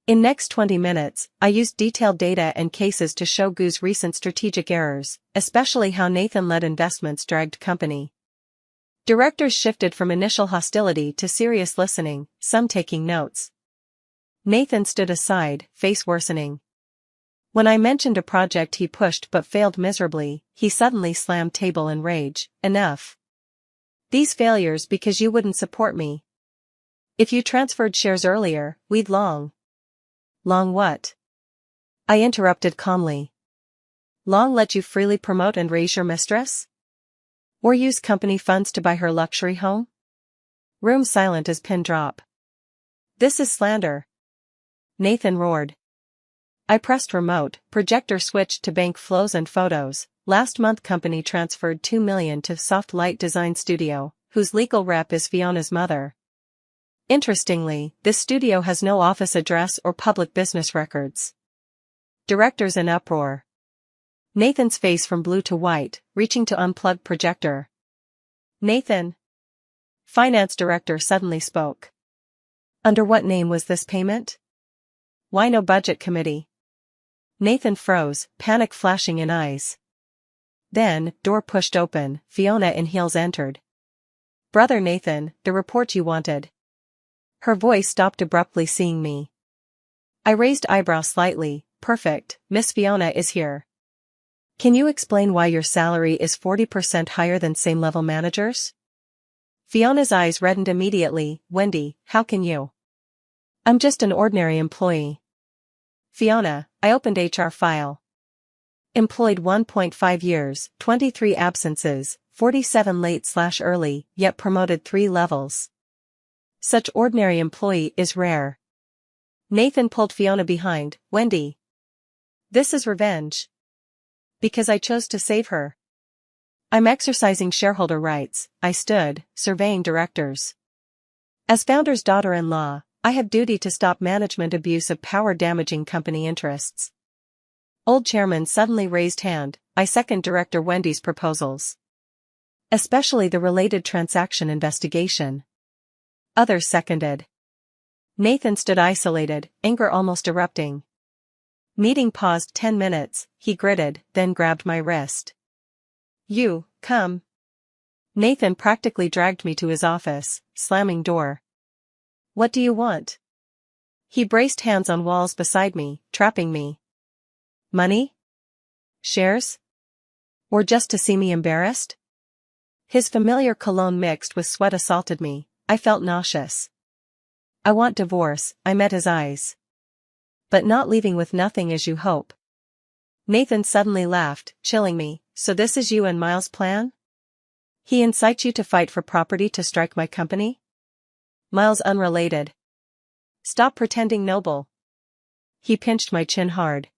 In next 20 minutes, I used detailed data and cases to show Goo's recent strategic errors, especially how Nathan-led investments dragged company. Directors shifted from initial hostility to serious listening, some taking notes. Nathan stood aside, face worsening. When I mentioned a project he pushed but failed miserably, he suddenly slammed table in rage. Enough. These failures because you wouldn't support me. If you transferred shares earlier, we'd long. Long what? I interrupted calmly. Long let you freely promote and raise your mistress? Or use company funds to buy her luxury home? Room silent as pin drop. This is slander. Nathan roared. I pressed remote, projector switched to bank flows and photos. Last month company transferred $2 million to Soft Light Design Studio, whose legal rep is Fiona's mother. Interestingly, this studio has no office address or public business records. Directors in uproar. Nathan's face from blue to white, reaching to unplug projector. Nathan. Finance director suddenly spoke. Under what name was this payment? Why no budget committee? Nathan froze, panic flashing in eyes. Then, door pushed open, Fiona in heels entered. Brother Nathan, the report you wanted. Her voice stopped abruptly seeing me. I raised eyebrow slightly. Perfect, Miss Fiona is here. Can you explain why your salary is 40% higher than same-level managers? Fiona's eyes reddened immediately. Wendy, how can you? I'm just an ordinary employee. Fiona, I opened HR file. Employed 1.5 years, 23 absences, 47 late/early, yet promoted 3 levels. Such ordinary employee is rare. Nathan pulled Fiona behind. Wendy. This is revenge. Because I chose to save her. I'm exercising shareholder rights. I stood, surveying directors. As founder's daughter-in-law, I have duty to stop management abuse of power damaging company interests. Old chairman suddenly raised hand. I second director Wendy's proposals. Especially the related transaction investigation. Others seconded. Nathan stood isolated, anger almost erupting. Meeting paused 10 minutes, he gritted, then grabbed my wrist. You, come. Nathan practically dragged me to his office, slamming door. What do you want? He braced hands on walls beside me, trapping me. Money? Shares? Or just to see me embarrassed? His familiar cologne mixed with sweat assaulted me. I felt nauseous. I want divorce. I met his eyes. But not leaving with nothing as you hope. Nathan suddenly laughed, chilling me. So this is you and Miles' plan? He incites you to fight for property to strike my company? Miles unrelated. Stop pretending noble. He pinched my chin hard.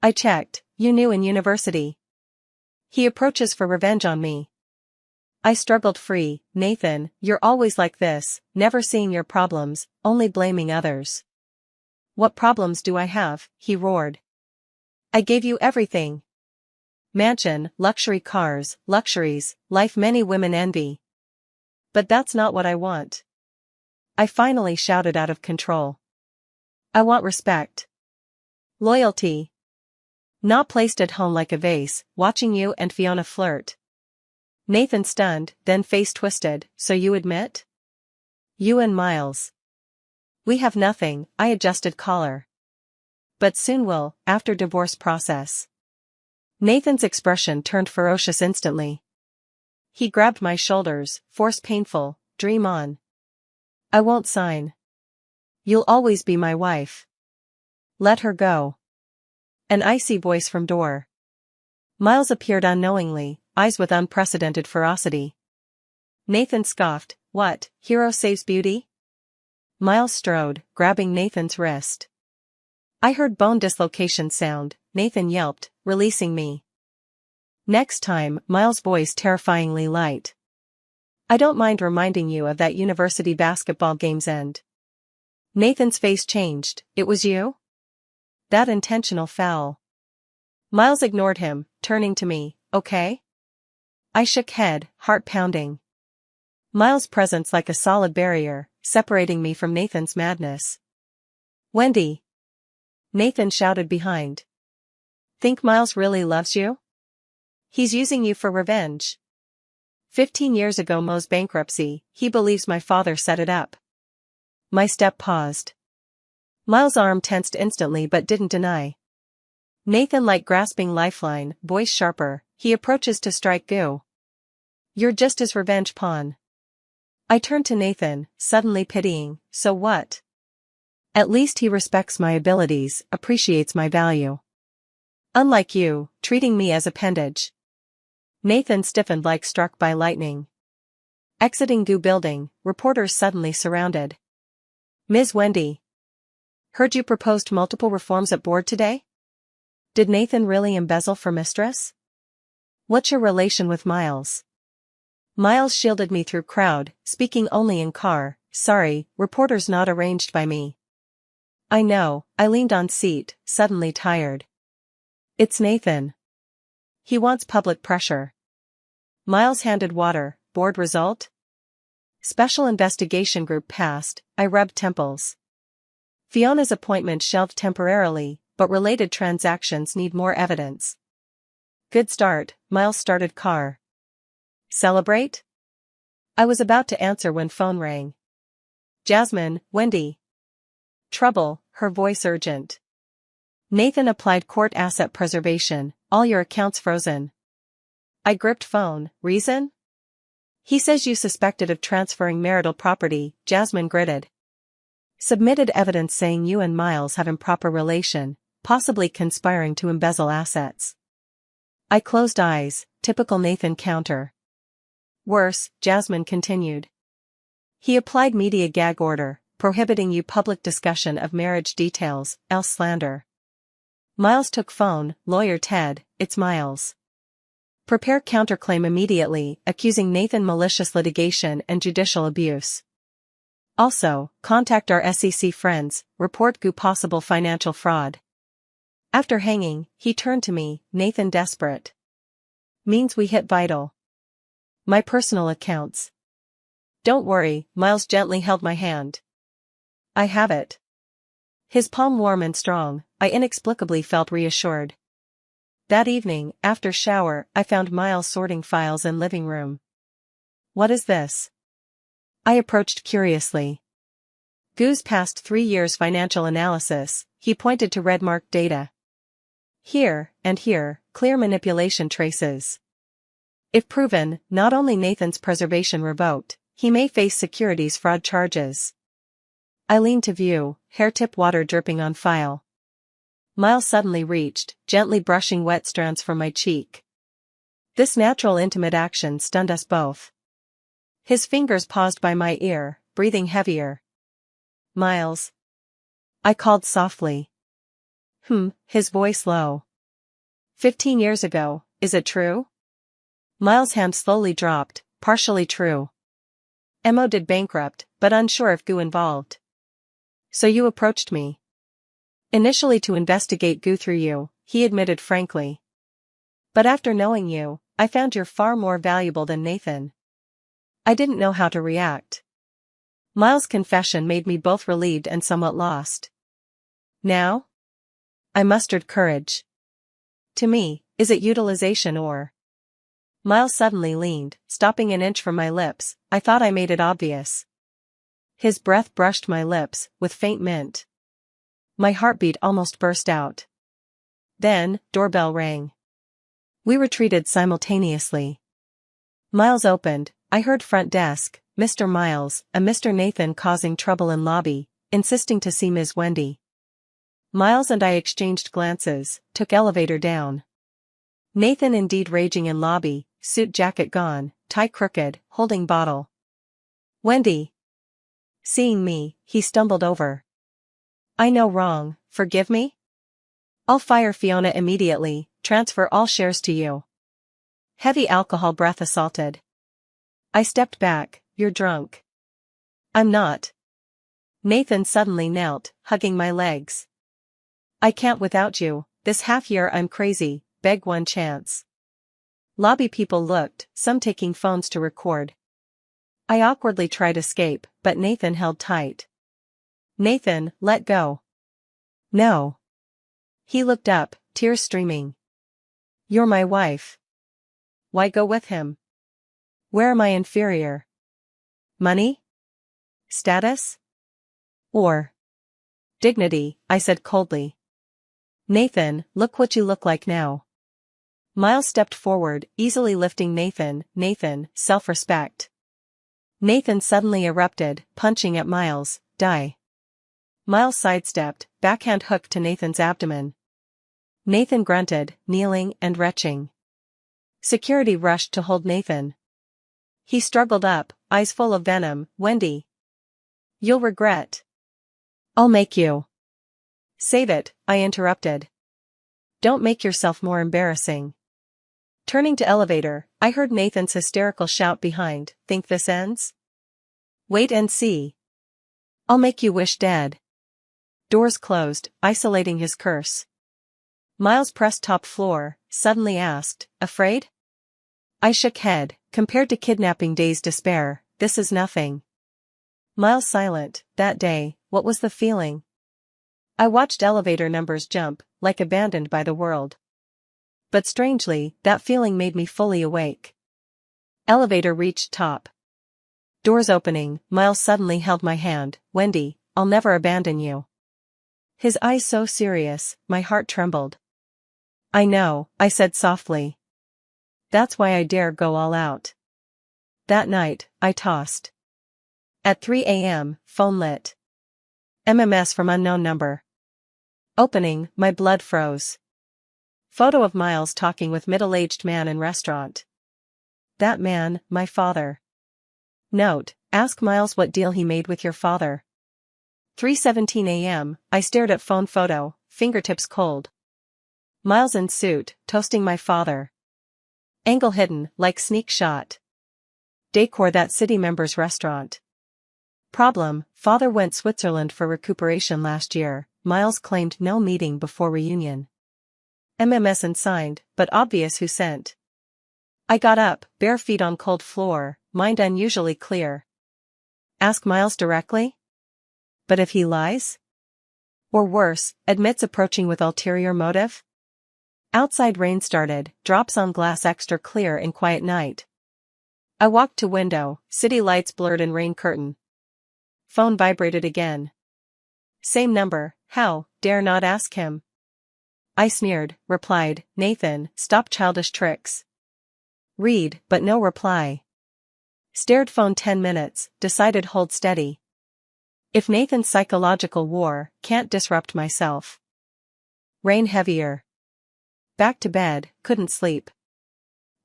I checked. You knew in university. He approaches for revenge on me. I struggled free. Nathan, you're always like this, never seeing your problems, only blaming others. What problems do I have? He roared. I gave you everything. Mansion, luxury cars, luxuries, life many women envy. But that's not what I want. I finally shouted out of control. I want respect. Loyalty. Not placed at home like a vase, watching you and Fiona flirt. Nathan stunned, then face twisted. So you admit? You and Miles. We have nothing. I adjusted collar. But soon will, after divorce process. Nathan's expression turned ferocious instantly. He grabbed my shoulders, force painful, dream on. I won't sign. You'll always be my wife. Let her go. An icy voice from door. Miles appeared unknowingly, eyes with unprecedented ferocity. Nathan scoffed, what, hero saves beauty? Miles strode, grabbing Nathan's wrist. I heard bone dislocation sound, Nathan yelped, releasing me. Next time, Miles' voice terrifyingly light. I don't mind reminding you of that university basketball game's end. Nathan's face changed, it was you? That intentional foul. Miles ignored him, turning to me, okay? I shook head, heart pounding. Miles' presence like a solid barrier, separating me from Nathan's madness. Wendy! Nathan shouted behind. Think Miles really loves you? He's using you for revenge. 15 years ago Mo's bankruptcy, he believes my father set it up. My step paused. Miles' arm tensed instantly but didn't deny. Nathan like grasping lifeline, voice sharper, he approaches to strike Goo. You're just his revenge pawn. I turned to Nathan, suddenly pitying, so what? At least he respects my abilities, appreciates my value. Unlike you, treating me as appendage. Nathan stiffened like struck by lightning. Exiting Goo building, reporters suddenly surrounded. Ms. Wendy. Heard you proposed multiple reforms at board today? Did Nathan really embezzle for mistress? What's your relation with Miles? Miles shielded me through crowd, speaking only in car, sorry, reporters not arranged by me. I know, I leaned on seat, suddenly tired. It's Nathan. He wants public pressure. Miles handed water, board result? Special investigation group passed, I rubbed temples. Fiona's appointment shelved temporarily, but related transactions need more evidence. Good start, Miles started car. Celebrate? I was about to answer when phone rang. Jasmine, Wendy. Trouble, her voice urgent. Nathan applied court asset preservation, all your accounts frozen. I gripped phone, reason? He says you suspected of transferring marital property, Jasmine gritted. Submitted evidence saying you and Miles have improper relation, possibly conspiring to embezzle assets. I closed eyes, typical Nathan counter. Worse, Jasmine continued. He applied media gag order, prohibiting you public discussion of marriage details, else slander. Miles took phone, lawyer Ted, it's Miles. Prepare counterclaim immediately, accusing Nathan malicious litigation and judicial abuse. Also, contact our SEC friends, report Goo possible financial fraud. After hanging, he turned to me, Nathan desperate. Means we hit vital. My personal accounts. Don't worry, Miles gently held my hand. I have it. His palm warm and strong, I inexplicably felt reassured. That evening, after shower, I found Miles sorting files in living room. What is this? I approached curiously. Goo's past 3 years financial analysis, he pointed to red-marked data. Here, and here, clear manipulation traces. If proven, not only Nathan's preservation revoked, he may face securities fraud charges. I leaned to view, hair-tip water dripping on file. Miles suddenly reached, gently brushing wet strands from my cheek. This natural intimate action stunned us both. His fingers paused by my ear, breathing heavier. Miles. I called softly. His voice low. 15 years ago, is it true? Miles' hand slowly dropped, partially true. Mo did bankrupt, but unsure if Goo involved. So you approached me. Initially to investigate Goo through you, he admitted frankly. But after knowing you, I found you're far more valuable than Nathan. I didn't know how to react. Miles' confession made me both relieved and somewhat lost. Now? I mustered courage. To me, is it utilization or? Miles suddenly leaned, stopping an inch from my lips. I thought I made it obvious. His breath brushed my lips, with faint mint. My heartbeat almost burst out. Then, doorbell rang. We retreated simultaneously. Miles opened. I heard front desk, Mr. Miles, and Mr. Nathan causing trouble in lobby, insisting to see Ms. Wendy. Miles and I exchanged glances, took elevator down. Nathan indeed raging in lobby, suit jacket gone, tie crooked, holding bottle. Wendy. Seeing me, he stumbled over. I know wrong, forgive me? I'll fire Fiona immediately, transfer all shares to you. Heavy alcohol breath assaulted. I stepped back, you're drunk. I'm not. Nathan suddenly knelt, hugging my legs. I can't without you, this half year I'm crazy, beg one chance. Lobby people looked, some taking phones to record. I awkwardly tried escape, but Nathan held tight. Nathan, let go. No. He looked up, tears streaming. You're my wife. Why go with him? Where am I inferior? Money? Status? Or dignity, I said coldly. Nathan, look what you look like now. Miles stepped forward, easily lifting Nathan, self-respect. Nathan suddenly erupted, punching at Miles, die. Miles sidestepped, backhand hook to Nathan's abdomen. Nathan grunted, kneeling and retching. Security rushed to hold Nathan. He struggled up, eyes full of venom. Wendy. You'll regret. I'll make you. Save it, I interrupted. Don't make yourself more embarrassing. Turning to elevator, I heard Nathan's hysterical shout behind, think this ends? Wait and see. I'll make you wish dead. Doors closed, isolating his curse. Miles pressed top floor, suddenly asked, afraid? I shook head, compared to kidnapping days despair, this is nothing. Miles silent, that day, what was the feeling? I watched elevator numbers jump, like abandoned by the world. But strangely, that feeling made me fully awake. Elevator reached top. Doors opening, Miles suddenly held my hand, Wendy, I'll never abandon you. His eyes so serious, my heart trembled. I know, I said softly. That's why I dare go all out. That night, I tossed. At 3 a.m., phone lit. MMS from unknown number. Opening, my blood froze. Photo of Miles talking with middle-aged man in restaurant. That man, my father. Note, ask Miles what deal he made with your father. 3:17 a.m., I stared at phone photo, fingertips cold. Miles in suit, toasting my father. Angle hidden, like sneak shot. Decor that city member's restaurant. Problem, father went Switzerland for recuperation last year, Miles claimed no meeting before reunion. MMS unsigned, but obvious who sent. I got up, bare feet on cold floor, mind unusually clear. Ask Miles directly? But if he lies? Or worse, admits approaching with ulterior motive? Outside rain started, drops on glass extra clear in quiet night. I walked to window, city lights blurred in rain curtain. Phone vibrated again. Same number, how, dare not ask him. I sneered, replied, Nathan, stop childish tricks. Read, but no reply. Stared phone 10 minutes, decided hold steady. If Nathan's psychological war can't disrupt myself. Rain heavier. Back to bed, couldn't sleep.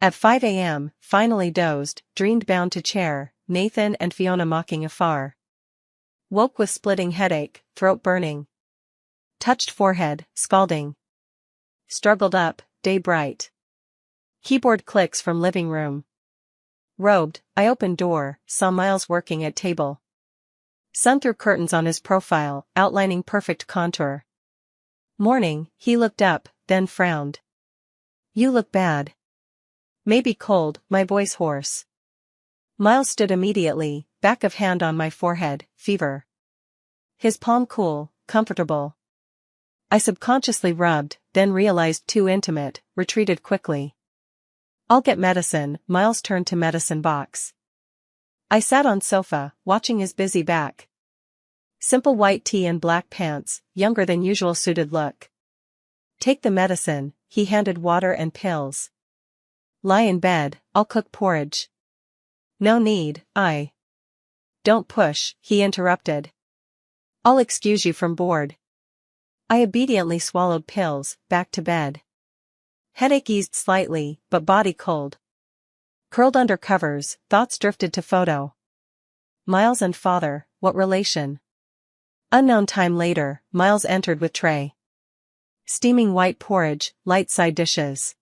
At 5 a.m., finally dozed, dreamed bound to chair, Nathan and Fiona mocking afar. Woke with splitting headache, throat burning. Touched forehead, scalding. Struggled up, day bright. Keyboard clicks from living room. Robed, I opened door, saw Miles working at table. Sun through curtains on his profile, outlining perfect contour. Morning, he looked up, then frowned. You look bad. Maybe cold, my voice hoarse. Miles stood immediately, back of hand on my forehead, fever. His palm cool, comfortable. I subconsciously rubbed, then realized too intimate, retreated quickly. I'll get medicine, Miles turned to medicine box. I sat on sofa, watching his busy back. Simple white tee and black pants, younger than usual suited look. Take the medicine, he handed water and pills. Lie in bed, I'll cook porridge. No need, Don't push, he interrupted. I'll excuse you from board. I obediently swallowed pills, back to bed. Headache eased slightly, but body cold. Curled under covers, thoughts drifted to photo. Miles and father, what relation? Unknown time later, Miles entered with tray. Steaming white porridge, light side dishes.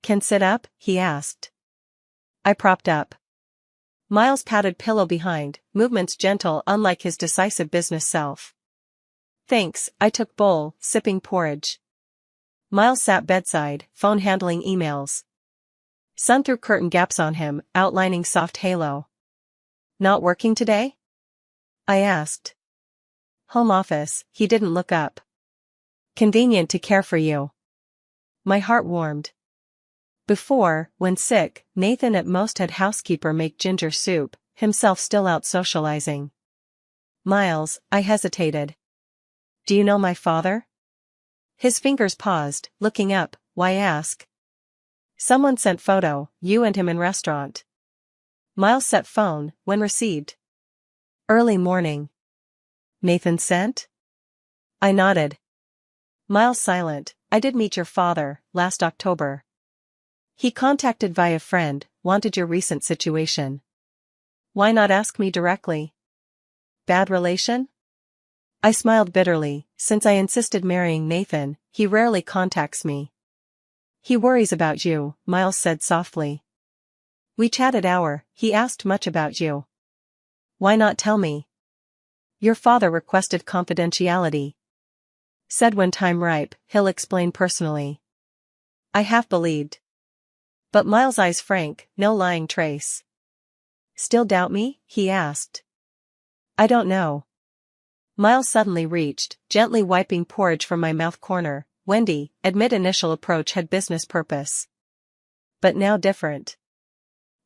Can sit up? He asked. I propped up. Miles patted pillow behind, movements gentle unlike his decisive business self. Thanks, I took bowl, sipping porridge. Miles sat bedside, phone handling emails. Sun threw curtain gaps on him, outlining soft halo. Not working today? I asked. Home office, he didn't look up. Convenient to care for you. My heart warmed. Before, when sick, Nathan at most had housekeeper make ginger soup, himself still out socializing. Miles, I hesitated. Do you know my father? His fingers paused, looking up, why ask? Someone sent photo, you and him in restaurant. Miles set phone, when received. Early morning. Nathan sent? I nodded. Miles silent, I did meet your father, last October. He contacted via friend, wanted your recent situation. Why not ask me directly? Bad relation? I smiled bitterly, since I insisted marrying Nathan, he rarely contacts me. He worries about you, Miles said softly. We chatted hour, he asked much about you. Why not tell me? Your father requested confidentiality. Said when time ripe, he'll explain personally. I half believed. But Miles' eyes frank, no lying trace. Still doubt me? He asked. I don't know. Miles suddenly reached, gently wiping porridge from my mouth corner. Wendy, admit initial approach had business purpose. But now different.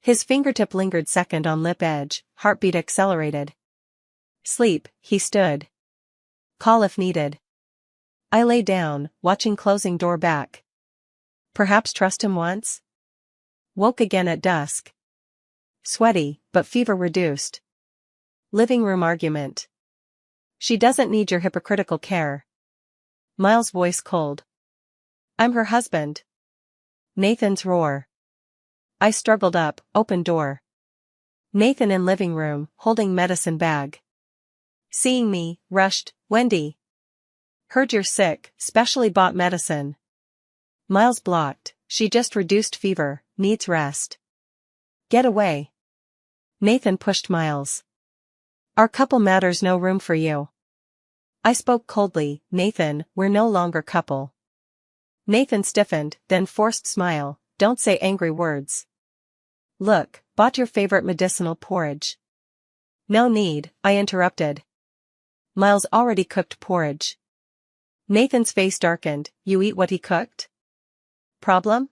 His fingertip lingered second on lip edge, heartbeat accelerated. Sleep, he stood. Call if needed. I lay down, watching closing door back. Perhaps trust him once? Woke again at dusk. Sweaty, but fever reduced. Living room argument. She doesn't need your hypocritical care. Miles' voice cold. I'm her husband. Nathan's roar. I struggled up, open door. Nathan in living room, holding medicine bag. Seeing me, rushed, Wendy. Heard you're sick, specially bought medicine. Miles blocked, she just reduced fever, needs rest. Get away. Nathan pushed Miles. Our couple matters, no room for you. I spoke coldly, Nathan, we're no longer couple. Nathan stiffened, then forced smile, don't say angry words. Look, bought your favorite medicinal porridge. No need, I interrupted. Miles already cooked porridge. Nathan's face darkened, you eat what he cooked? Problem?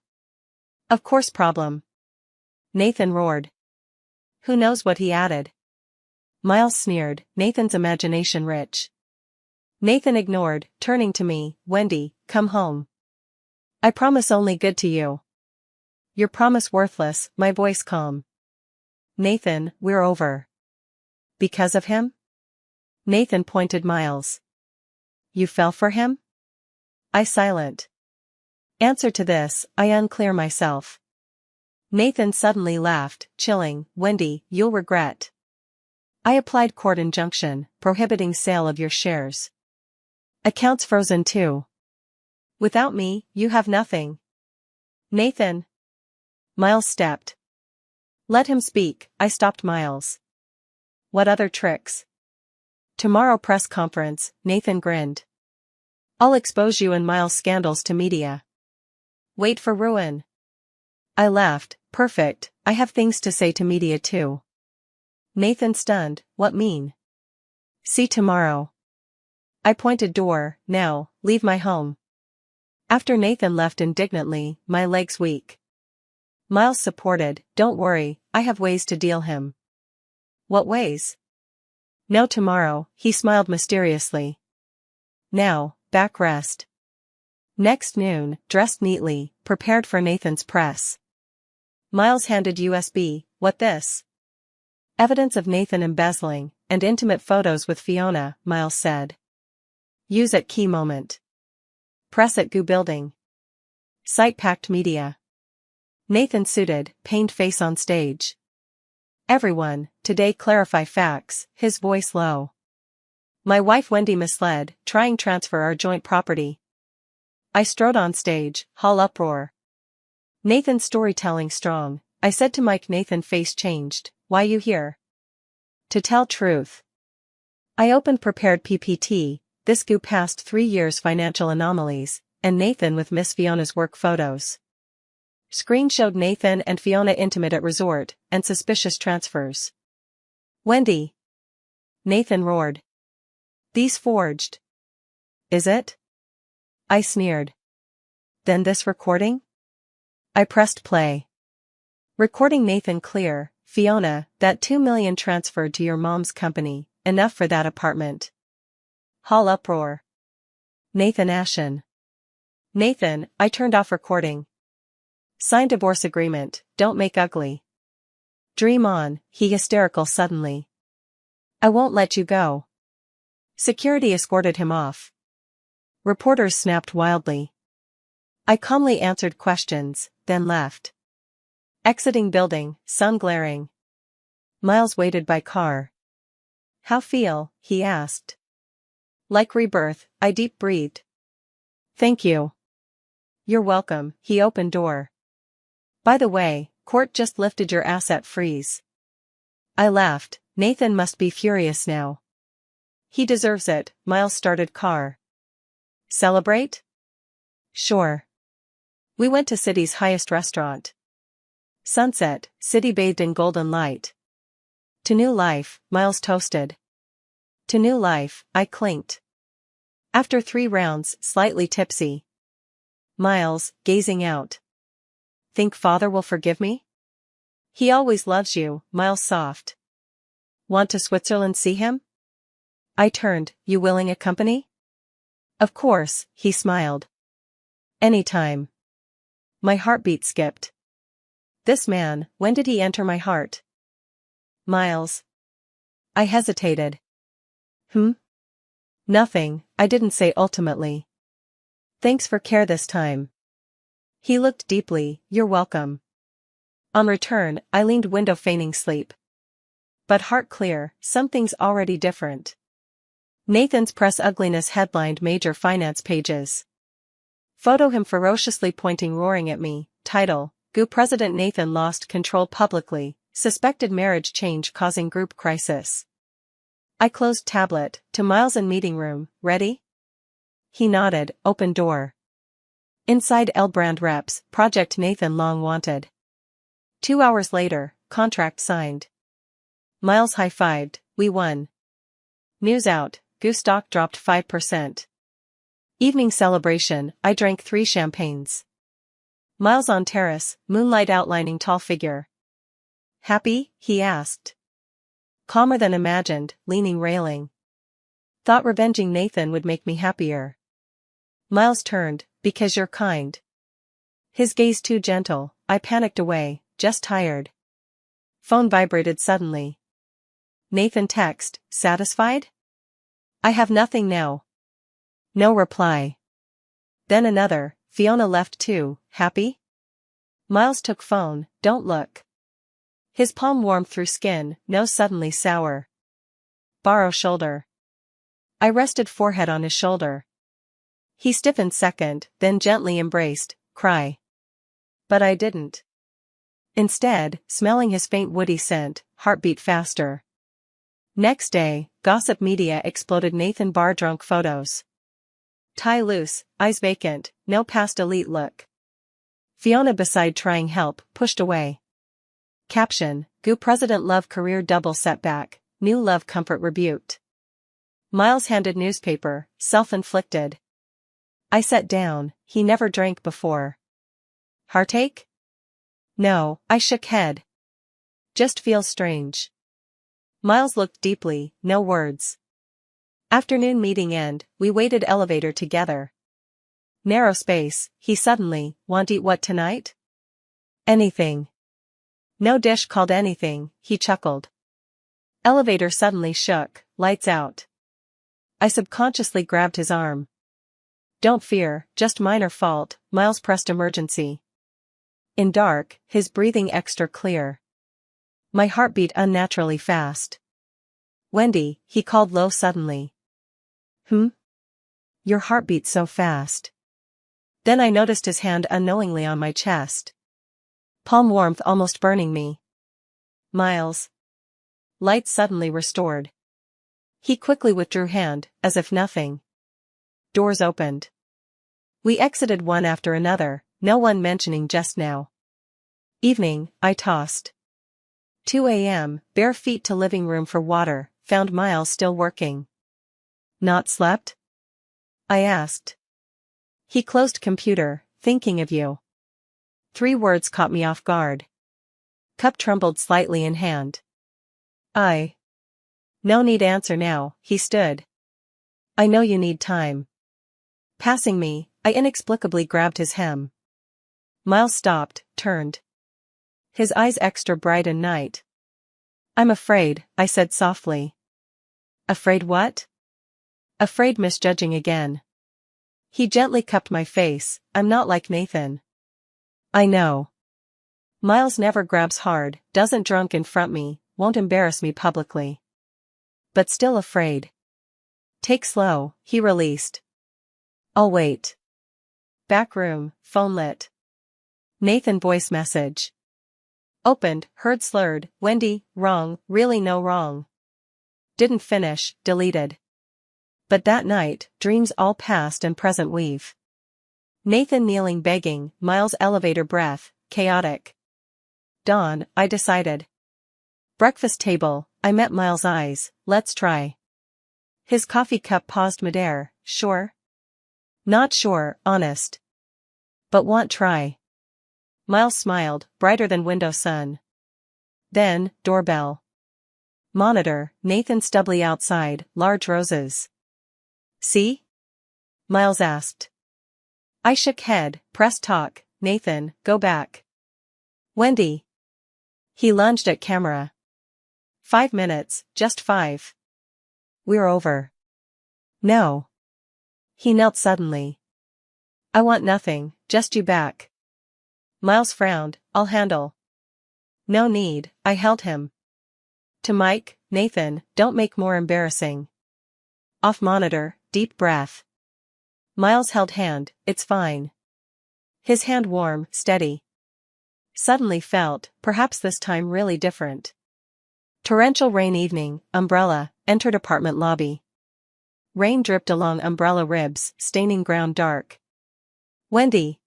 Of course problem. Nathan roared. Who knows what he added? Miles sneered, Nathan's imagination rich. Nathan ignored, turning to me, Wendy, come home. I promise only good to you. Your promise worthless, my voice calm. Nathan, we're over. Because of him? Nathan pointed Miles. You fell for him? I silent. Answer to this, I unclear myself. Nathan suddenly laughed, chilling, Wendy, you'll regret. I applied court injunction, prohibiting sale of your shares. Accounts frozen too. Without me, you have nothing. Nathan. Miles stepped. Let him speak, I stopped Miles. What other tricks? Tomorrow press conference, Nathan grinned. I'll expose you and Miles' scandals to media. Wait for ruin. I laughed, perfect, I have things to say to media too. Nathan stunned, what mean? See tomorrow. I pointed door, now, leave my home. After Nathan left indignantly, my legs weak. Miles supported, don't worry, I have ways to deal him. What ways? No tomorrow, he smiled mysteriously. Now, back rest. Next noon, dressed neatly, prepared for Nathan's press. Miles handed USB, what this? Evidence of Nathan embezzling, and intimate photos with Fiona, Miles said. Use at key moment. Press at Goo building. Site packed media. Nathan suited, pained face on stage. Everyone, today clarify facts, his voice low. My wife Wendy misled, trying transfer our joint property. I strode on stage, hall uproar. Nathan's storytelling strong. I said to Mike, Nathan face changed, why you here? To tell truth. I opened prepared PPT, this goo past 3 years financial anomalies, and Nathan with Miss Fiona's work photos. Screen showed Nathan and Fiona intimate at resort, and suspicious transfers. Wendy. Nathan roared. These forged. Is it? I sneered. Then this recording? I pressed play. Recording Nathan clear, Fiona, that 2 million transferred to your mom's company, enough for that apartment. Hall uproar. Nathan ashen. Nathan, I turned off recording. Sign divorce agreement, don't make ugly. Dream on, he hysterical suddenly. I won't let you go. Security escorted him off. Reporters snapped wildly. I calmly answered questions, then left. Exiting building, sun glaring. Miles waited by car. How feel? He asked. Like rebirth, I deep breathed. Thank you. You're welcome, he opened door. By the way, court just lifted your asset freeze. I laughed, Nathan must be furious now. He deserves it, Miles started car. Celebrate? Sure. We went to city's highest restaurant. Sunset, city bathed in golden light. To new life, Miles toasted. To new life, I clinked. After 3 rounds, slightly tipsy. Miles, gazing out. Think father will forgive me? He always loves you, Miles soft. Want to Switzerland see him? I turned, you willing accompany? Of course, he smiled. Anytime. My heartbeat skipped. This man, when did he enter my heart? Miles. I hesitated. Nothing, I didn't say ultimately. Thanks for care this time. He looked deeply, you're welcome. On return, I leaned window feigning sleep. But heart clear, something's already different. Nathan's press ugliness headlined major finance pages. Photo him ferociously pointing roaring at me, title, Goo President Nathan lost control publicly, suspected marriage change causing group crisis. I closed tablet, to Miles in meeting room, ready? He nodded, open door. Inside L-brand reps, project Nathan long wanted. 2 hours later, contract signed. Miles high-fived, we won. News out, Goo stock dropped 5%. Evening celebration, I drank 3 champagnes. Miles on terrace, moonlight outlining tall figure. Happy? He asked. Calmer than imagined, leaning railing. Thought revenging Nathan would make me happier. Miles turned, because you're kind. His gaze too gentle, I panicked away, just tired. Phone vibrated suddenly. Nathan text, satisfied? I have nothing now. No reply. Then another, Fiona left too, happy? Miles took phone, don't look. His palm warmed through skin, nose suddenly sour. Borrow shoulder. I rested forehead on his shoulder. He stiffened second, then gently embraced, cry. But I didn't. Instead, smelling his faint woody scent, heartbeat faster. Next day, gossip media exploded Nathan bar drunk photos. Tie loose, eyes vacant, no past elite look. Fiona beside trying help, pushed away. Caption, Goo President Love Career Double Setback, New Love Comfort Rebuked. Miles handed newspaper, self-inflicted. I sat down, he never drank before. Heartache? No, I shook head. Just feels strange. Miles looked deeply, no words. Afternoon meeting end, we waited elevator together. Narrow space, he suddenly, want eat what tonight? Anything. No dish called anything, he chuckled. Elevator suddenly shook, lights out. I subconsciously grabbed his arm. Don't fear, just minor fault, Miles pressed emergency. In dark, his breathing extra clear. My heart beat unnaturally fast. Wendy, he called low suddenly. Your heart beats so fast. Then I noticed his hand unknowingly on my chest. Palm warmth almost burning me. Miles. Light suddenly restored. He quickly withdrew hand, as if nothing. Doors opened. We exited one after another, no one mentioning just now. Evening, I tossed. 2 a.m., bare feet to living room for water, found Miles still working. Not slept? I asked. He closed computer, thinking of you. 3 words caught me off guard. Cup trembled slightly in hand. No need answer now, he stood. I know you need time. Passing me, I inexplicably grabbed his hem. Miles stopped, turned. His eyes extra bright and night. I'm afraid, I said softly. Afraid what? Afraid misjudging again. He gently cupped my face, I'm not like Nathan. I know. Miles never grabs hard, doesn't drunk in front me, won't embarrass me publicly. But still afraid. Take slow, he released. I'll wait. Back room, phone lit. Nathan voice message. Opened, heard slurred, Wendy, wrong, really no wrong. Didn't finish, deleted. But that night, dreams all past and present weave. Nathan kneeling begging, Miles elevator breath, chaotic. Dawn, I decided. Breakfast table, I met Miles' eyes, let's try. His coffee cup paused midair, sure? Not sure, honest. But want try. Miles smiled, brighter than window sun. Then, doorbell. Monitor, Nathan stubbly outside, large roses. See? Miles asked. I shook head, press talk, Nathan, go back. Wendy. He lunged at camera. 5 minutes, just 5. We're over. No. He knelt suddenly. I want nothing, just you back. Miles frowned, I'll handle. No need, I held him. To Mike, Nathan, don't make more embarrassing. Off monitor, deep breath. Miles held hand, it's fine. His hand warm, steady. Suddenly felt, perhaps this time really different. Torrential rain evening, umbrella, entered apartment lobby. Rain dripped along umbrella ribs, staining ground dark. Wendy.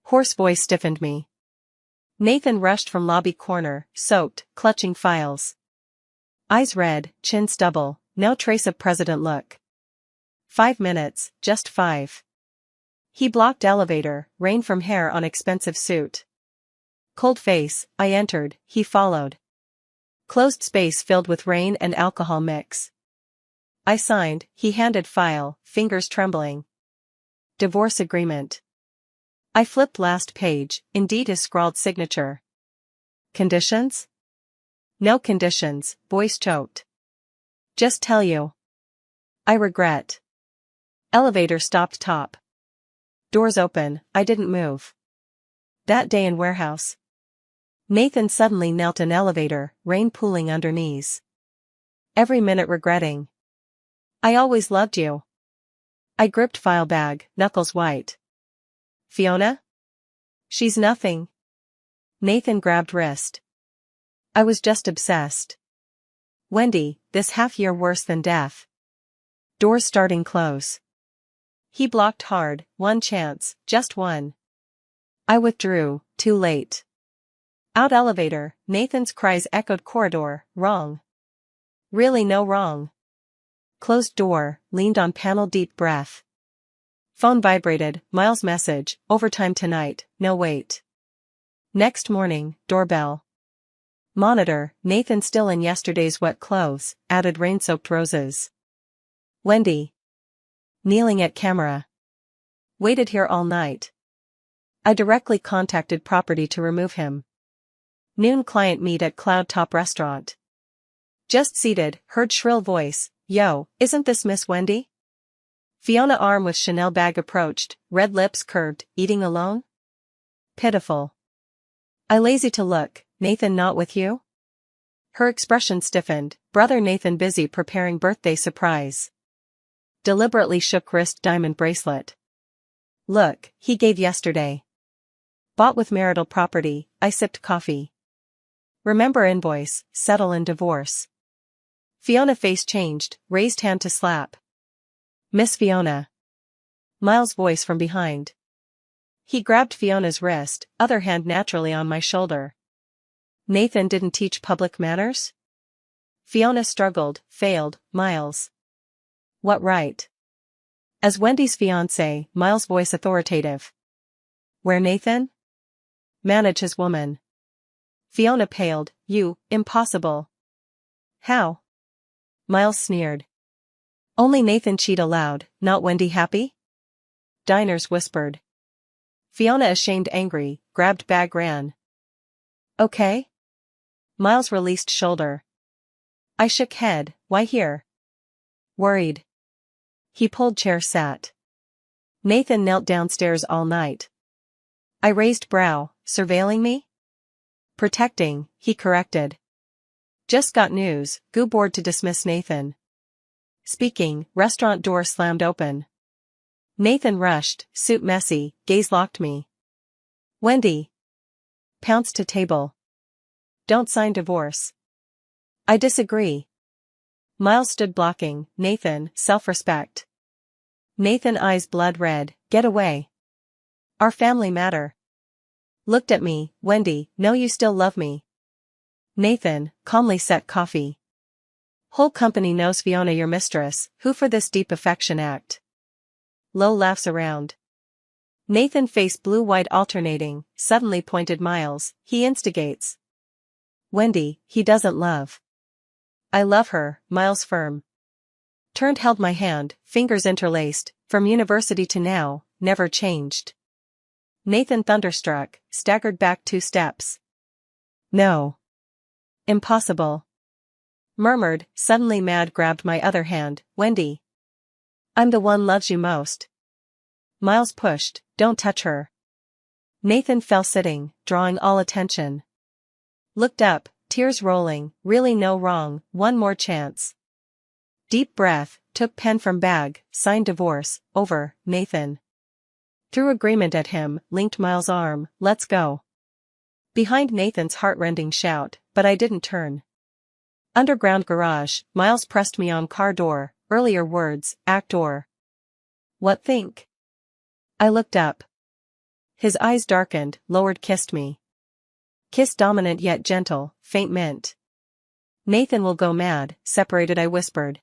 Hoarse voice stiffened me. Nathan rushed from lobby corner, soaked, clutching files. Eyes red, chin stubble, no trace of president look. 5 minutes, just 5. He blocked elevator, rain from hair on expensive suit. Cold face, I entered, he followed. Closed space filled with rain and alcohol mix. I signed, he handed file, fingers trembling. Divorce agreement. I flipped last page, indeed his scrawled signature. Conditions? No conditions, voice choked. Just tell you. I regret. Elevator stopped top. Doors open, I didn't move. That day in warehouse. Nathan suddenly knelt in elevator, rain pooling under knees. Every minute regretting. I always loved you. I gripped file bag, knuckles white. Fiona? She's nothing. Nathan grabbed wrist. I was just obsessed. Wendy, this half year worse than death. Doors starting close. He blocked hard, one chance, just one. I withdrew, too late. Out elevator, Nathan's cries echoed corridor, wrong. Really no wrong. Closed door, leaned on panel deep breath. Phone vibrated, Miles message, overtime tonight, no wait. Next morning, doorbell. Monitor, Nathan still in yesterday's wet clothes, added rain-soaked roses. Wendy. Kneeling at camera. Waited here all night. I directly contacted property to remove him. Noon client meet at Cloud Top Restaurant. Just seated, heard shrill voice, "Yo, isn't this Miss Wendy?" Fiona arm with Chanel bag approached, red lips curved, "Eating alone?" Pitiful. I lazy to look, "Nathan not with you?" Her expression stiffened, brother Nathan busy preparing birthday surprise. Deliberately shook wrist diamond bracelet. Look, he gave yesterday. Bought with marital property, I sipped coffee. Remember invoice, settle and divorce. Fiona face changed, raised hand to slap. Miss Fiona. Miles' voice from behind. He grabbed Fiona's wrist, other hand naturally on my shoulder. Nathan didn't teach public manners? Fiona struggled, failed, Miles. What right? As Wendy's fiancé, Miles' voice authoritative. Where Nathan? Manage his woman. Fiona paled, you, impossible. How? Miles sneered. Only Nathan cheat allowed, not Wendy happy? Diners whispered. Fiona ashamed angry, grabbed bag ran. Okay? Miles released shoulder. I shook head, why here? Worried. He pulled chair sat. Nathan knelt downstairs all night. I raised brow, surveilling me? Protecting, he corrected. Just got news, goo board to dismiss Nathan. Speaking, restaurant door slammed open. Nathan rushed, suit messy, gaze locked me. Wendy. Pounced to table. Don't sign divorce. I disagree. Miles stood blocking, Nathan, self-respect. Nathan eyes blood red, get away. Our family matter. Looked at me, Wendy, know you still love me. Nathan, calmly set coffee. Whole company knows Fiona your mistress, who for this deep affection act. Low laughs around. Nathan face blue-white alternating, suddenly pointed Miles, he instigates. Wendy, he doesn't love. I love her, Miles firm. Turned held my hand, fingers interlaced, from university to now, never changed. Nathan thunderstruck, staggered back 2 steps. No. Impossible. Murmured, suddenly mad grabbed my other hand, Wendy. I'm the one loves you most. Miles pushed, don't touch her. Nathan fell sitting, drawing all attention. Looked up, tears rolling, really no wrong, one more chance. Deep breath, took pen from bag, signed divorce, over, Nathan. Threw agreement at him, linked Miles' arm, let's go. Behind Nathan's heart-rending shout, but I didn't turn. Underground garage, Miles pressed me on car door, earlier words, act or. What think? I looked up. His eyes darkened, lowered kissed me. Kiss dominant yet gentle, faint mint. Nathan will go mad, separated I whispered.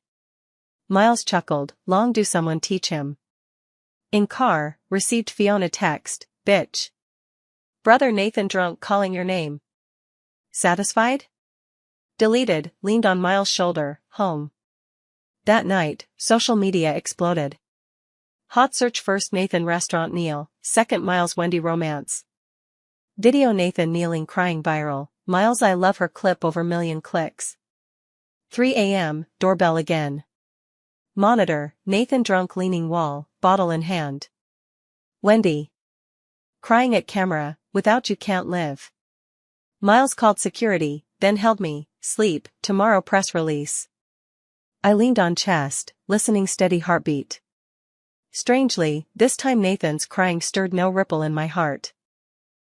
Miles chuckled, long do someone teach him. In car, received Fiona text, bitch. Brother Nathan drunk calling your name. Satisfied? Deleted, leaned on Miles' shoulder, home. That night, social media exploded. Hot search first Nathan restaurant Neil, second Miles Wendy romance. Video Nathan kneeling crying viral, Miles I love her clip over million clicks. 3 a.m., doorbell again. Monitor, Nathan drunk leaning wall, bottle in hand. Wendy. Crying at camera, without you can't live. Miles called security, then held me, sleep, tomorrow press release. I leaned on chest, listening steady heartbeat. Strangely, this time Nathan's crying stirred no ripple in my heart.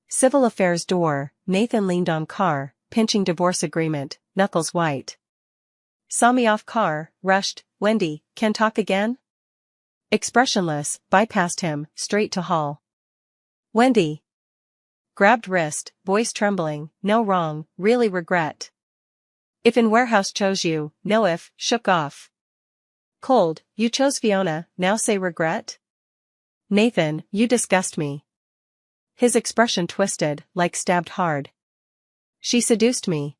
Civil affairs door, Nathan leaned on car, pinching divorce agreement, knuckles white. Saw me off car, rushed, Wendy, can talk again? Expressionless, bypassed him, straight to hall. Wendy. Grabbed wrist, voice trembling, no wrong, really regret. If in warehouse chose you, no if, shook off. Cold, you chose Fiona, now say regret? Nathan, you disgust me. His expression twisted, like stabbed hard. She seduced me.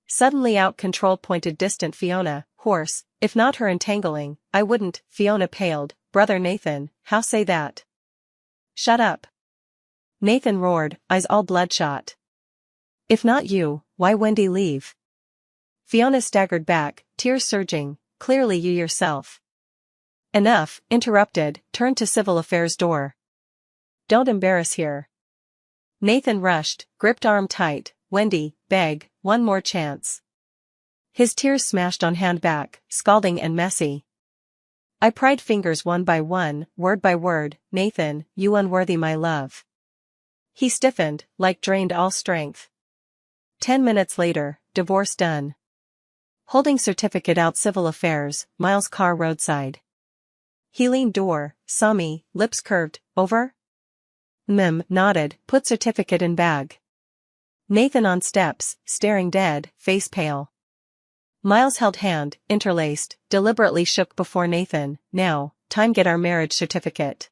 Suddenly out control pointed distant Fiona, hoarse, if not her entangling, I wouldn't, Fiona paled, brother Nathan, how say that? Shut up. Nathan roared, eyes all bloodshot. If not you, why Wendy leave? Fiona staggered back, tears surging. Clearly you yourself. Enough, interrupted, turned to civil affairs door. Don't embarrass here. Nathan rushed, gripped arm tight. Wendy, beg, one more chance. His tears smashed on hand back, scalding and messy. I pried fingers one by one, word by word. Nathan, you unworthy my love. He stiffened, like drained all strength. 10 minutes later, divorce done. Holding certificate out civil affairs, Miles' car roadside. He leaned door, saw me, lips curved, over? Nodded, put certificate in bag. Nathan on steps, staring dead, face pale. Miles held hand, interlaced, deliberately shook before Nathan. Now, time get our marriage certificate.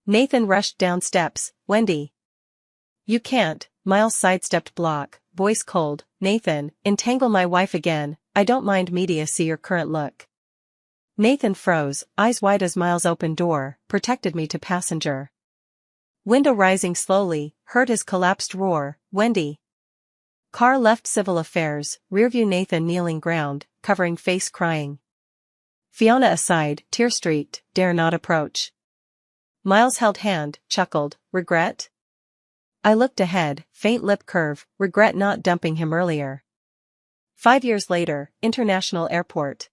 Nathan rushed down steps. Wendy. You can't. Miles sidestepped block, voice cold. Nathan, entangle my wife again. I don't mind media see your current look. Nathan froze, eyes wide as Miles' open door, protected me to passenger. Window rising slowly, heard his collapsed roar. Wendy. Car left civil affairs, rearview Nathan kneeling ground, covering face crying. Fiona aside, tear-streaked, dare not approach. Miles held hand, chuckled, regret? I looked ahead, faint lip curve, regret not dumping him earlier. 5 years later, International Airport.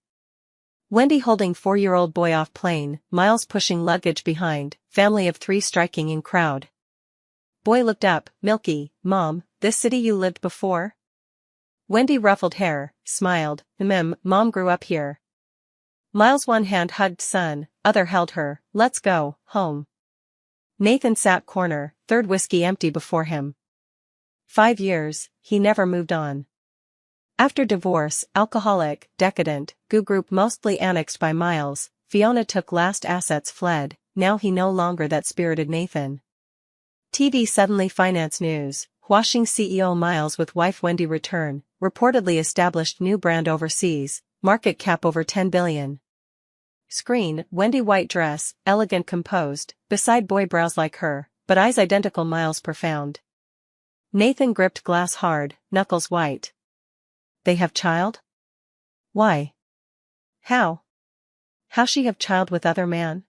Wendy holding 4-year-old boy off plane, Miles pushing luggage behind, family of 3 striking in crowd. Boy looked up, Milky, Mom, this city you lived before? Wendy ruffled hair, smiled, Mom grew up here. Miles one hand hugged son, other held her, let's go, home. Nathan sat corner, third whiskey empty before him. 5 years, he never moved on. After divorce, alcoholic, decadent, group mostly annexed by Miles, Fiona took last assets fled, now he no longer that spirited Nathan. TV suddenly finance news, washing CEO Miles with wife Wendy return, reportedly established new brand overseas, market cap over 10 billion. Screen, Wendy white dress, elegant composed, beside boy brows like her, but eyes identical Miles profound. Nathan gripped glass hard, knuckles white. They have child? Why? How? How she have child with other man?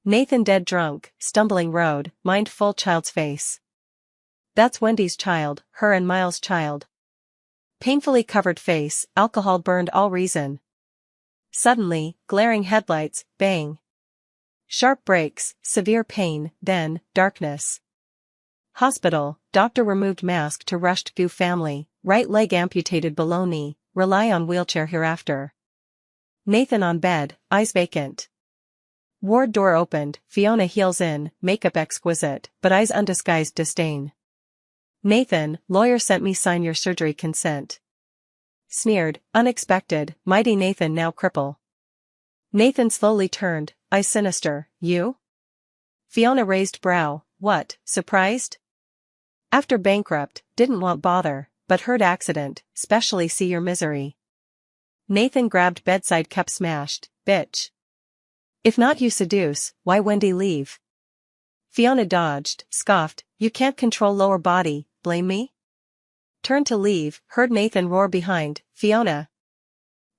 Nathan dead drunk, stumbling road, mind full child's face. That's Wendy's child, her and Miles' child. Painfully covered face, alcohol burned all reason. Suddenly, glaring headlights, bang. Sharp brakes, severe pain, then, darkness. Hospital, doctor removed mask to rushed goo family, right leg amputated below knee, rely on wheelchair hereafter. Nathan on bed, eyes vacant. Ward door opened, Fiona heels in, makeup exquisite, but eyes undisguised disdain. Nathan, lawyer sent me sign your surgery consent. Sneered, unexpected, mighty Nathan now cripple. Nathan slowly turned, eyes sinister, you? Fiona raised brow, what, surprised? After bankrupt, didn't want bother, but heard accident, specially see your misery. Nathan grabbed bedside cup smashed, bitch. If not you seduce, why Wendy leave? Fiona dodged, scoffed, you can't control lower body, blame me? Turned to leave, heard Nathan roar behind, Fiona.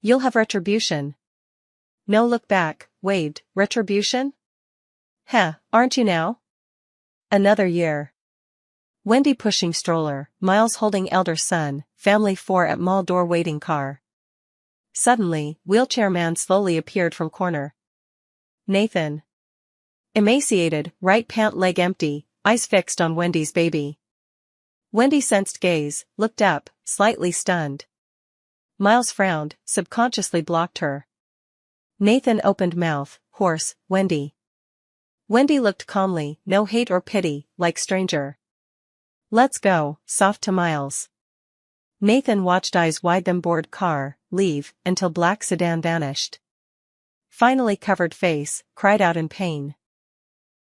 You'll have retribution. No look back, waved, retribution? Heh, aren't you now? Another year. Wendy pushing stroller, Miles holding elder son, family 4 at mall door waiting car. Suddenly, wheelchair man slowly appeared from corner. Nathan. Emaciated, right pant leg empty, eyes fixed on Wendy's baby. Wendy sensed gaze, looked up, slightly stunned. Miles frowned, subconsciously blocked her. Nathan opened mouth, hoarse, Wendy. Wendy looked calmly, no hate or pity, like stranger. Let's go, soft to Miles. Nathan watched eyes wide them board car, leave, until black sedan vanished. Finally covered face, cried out in pain.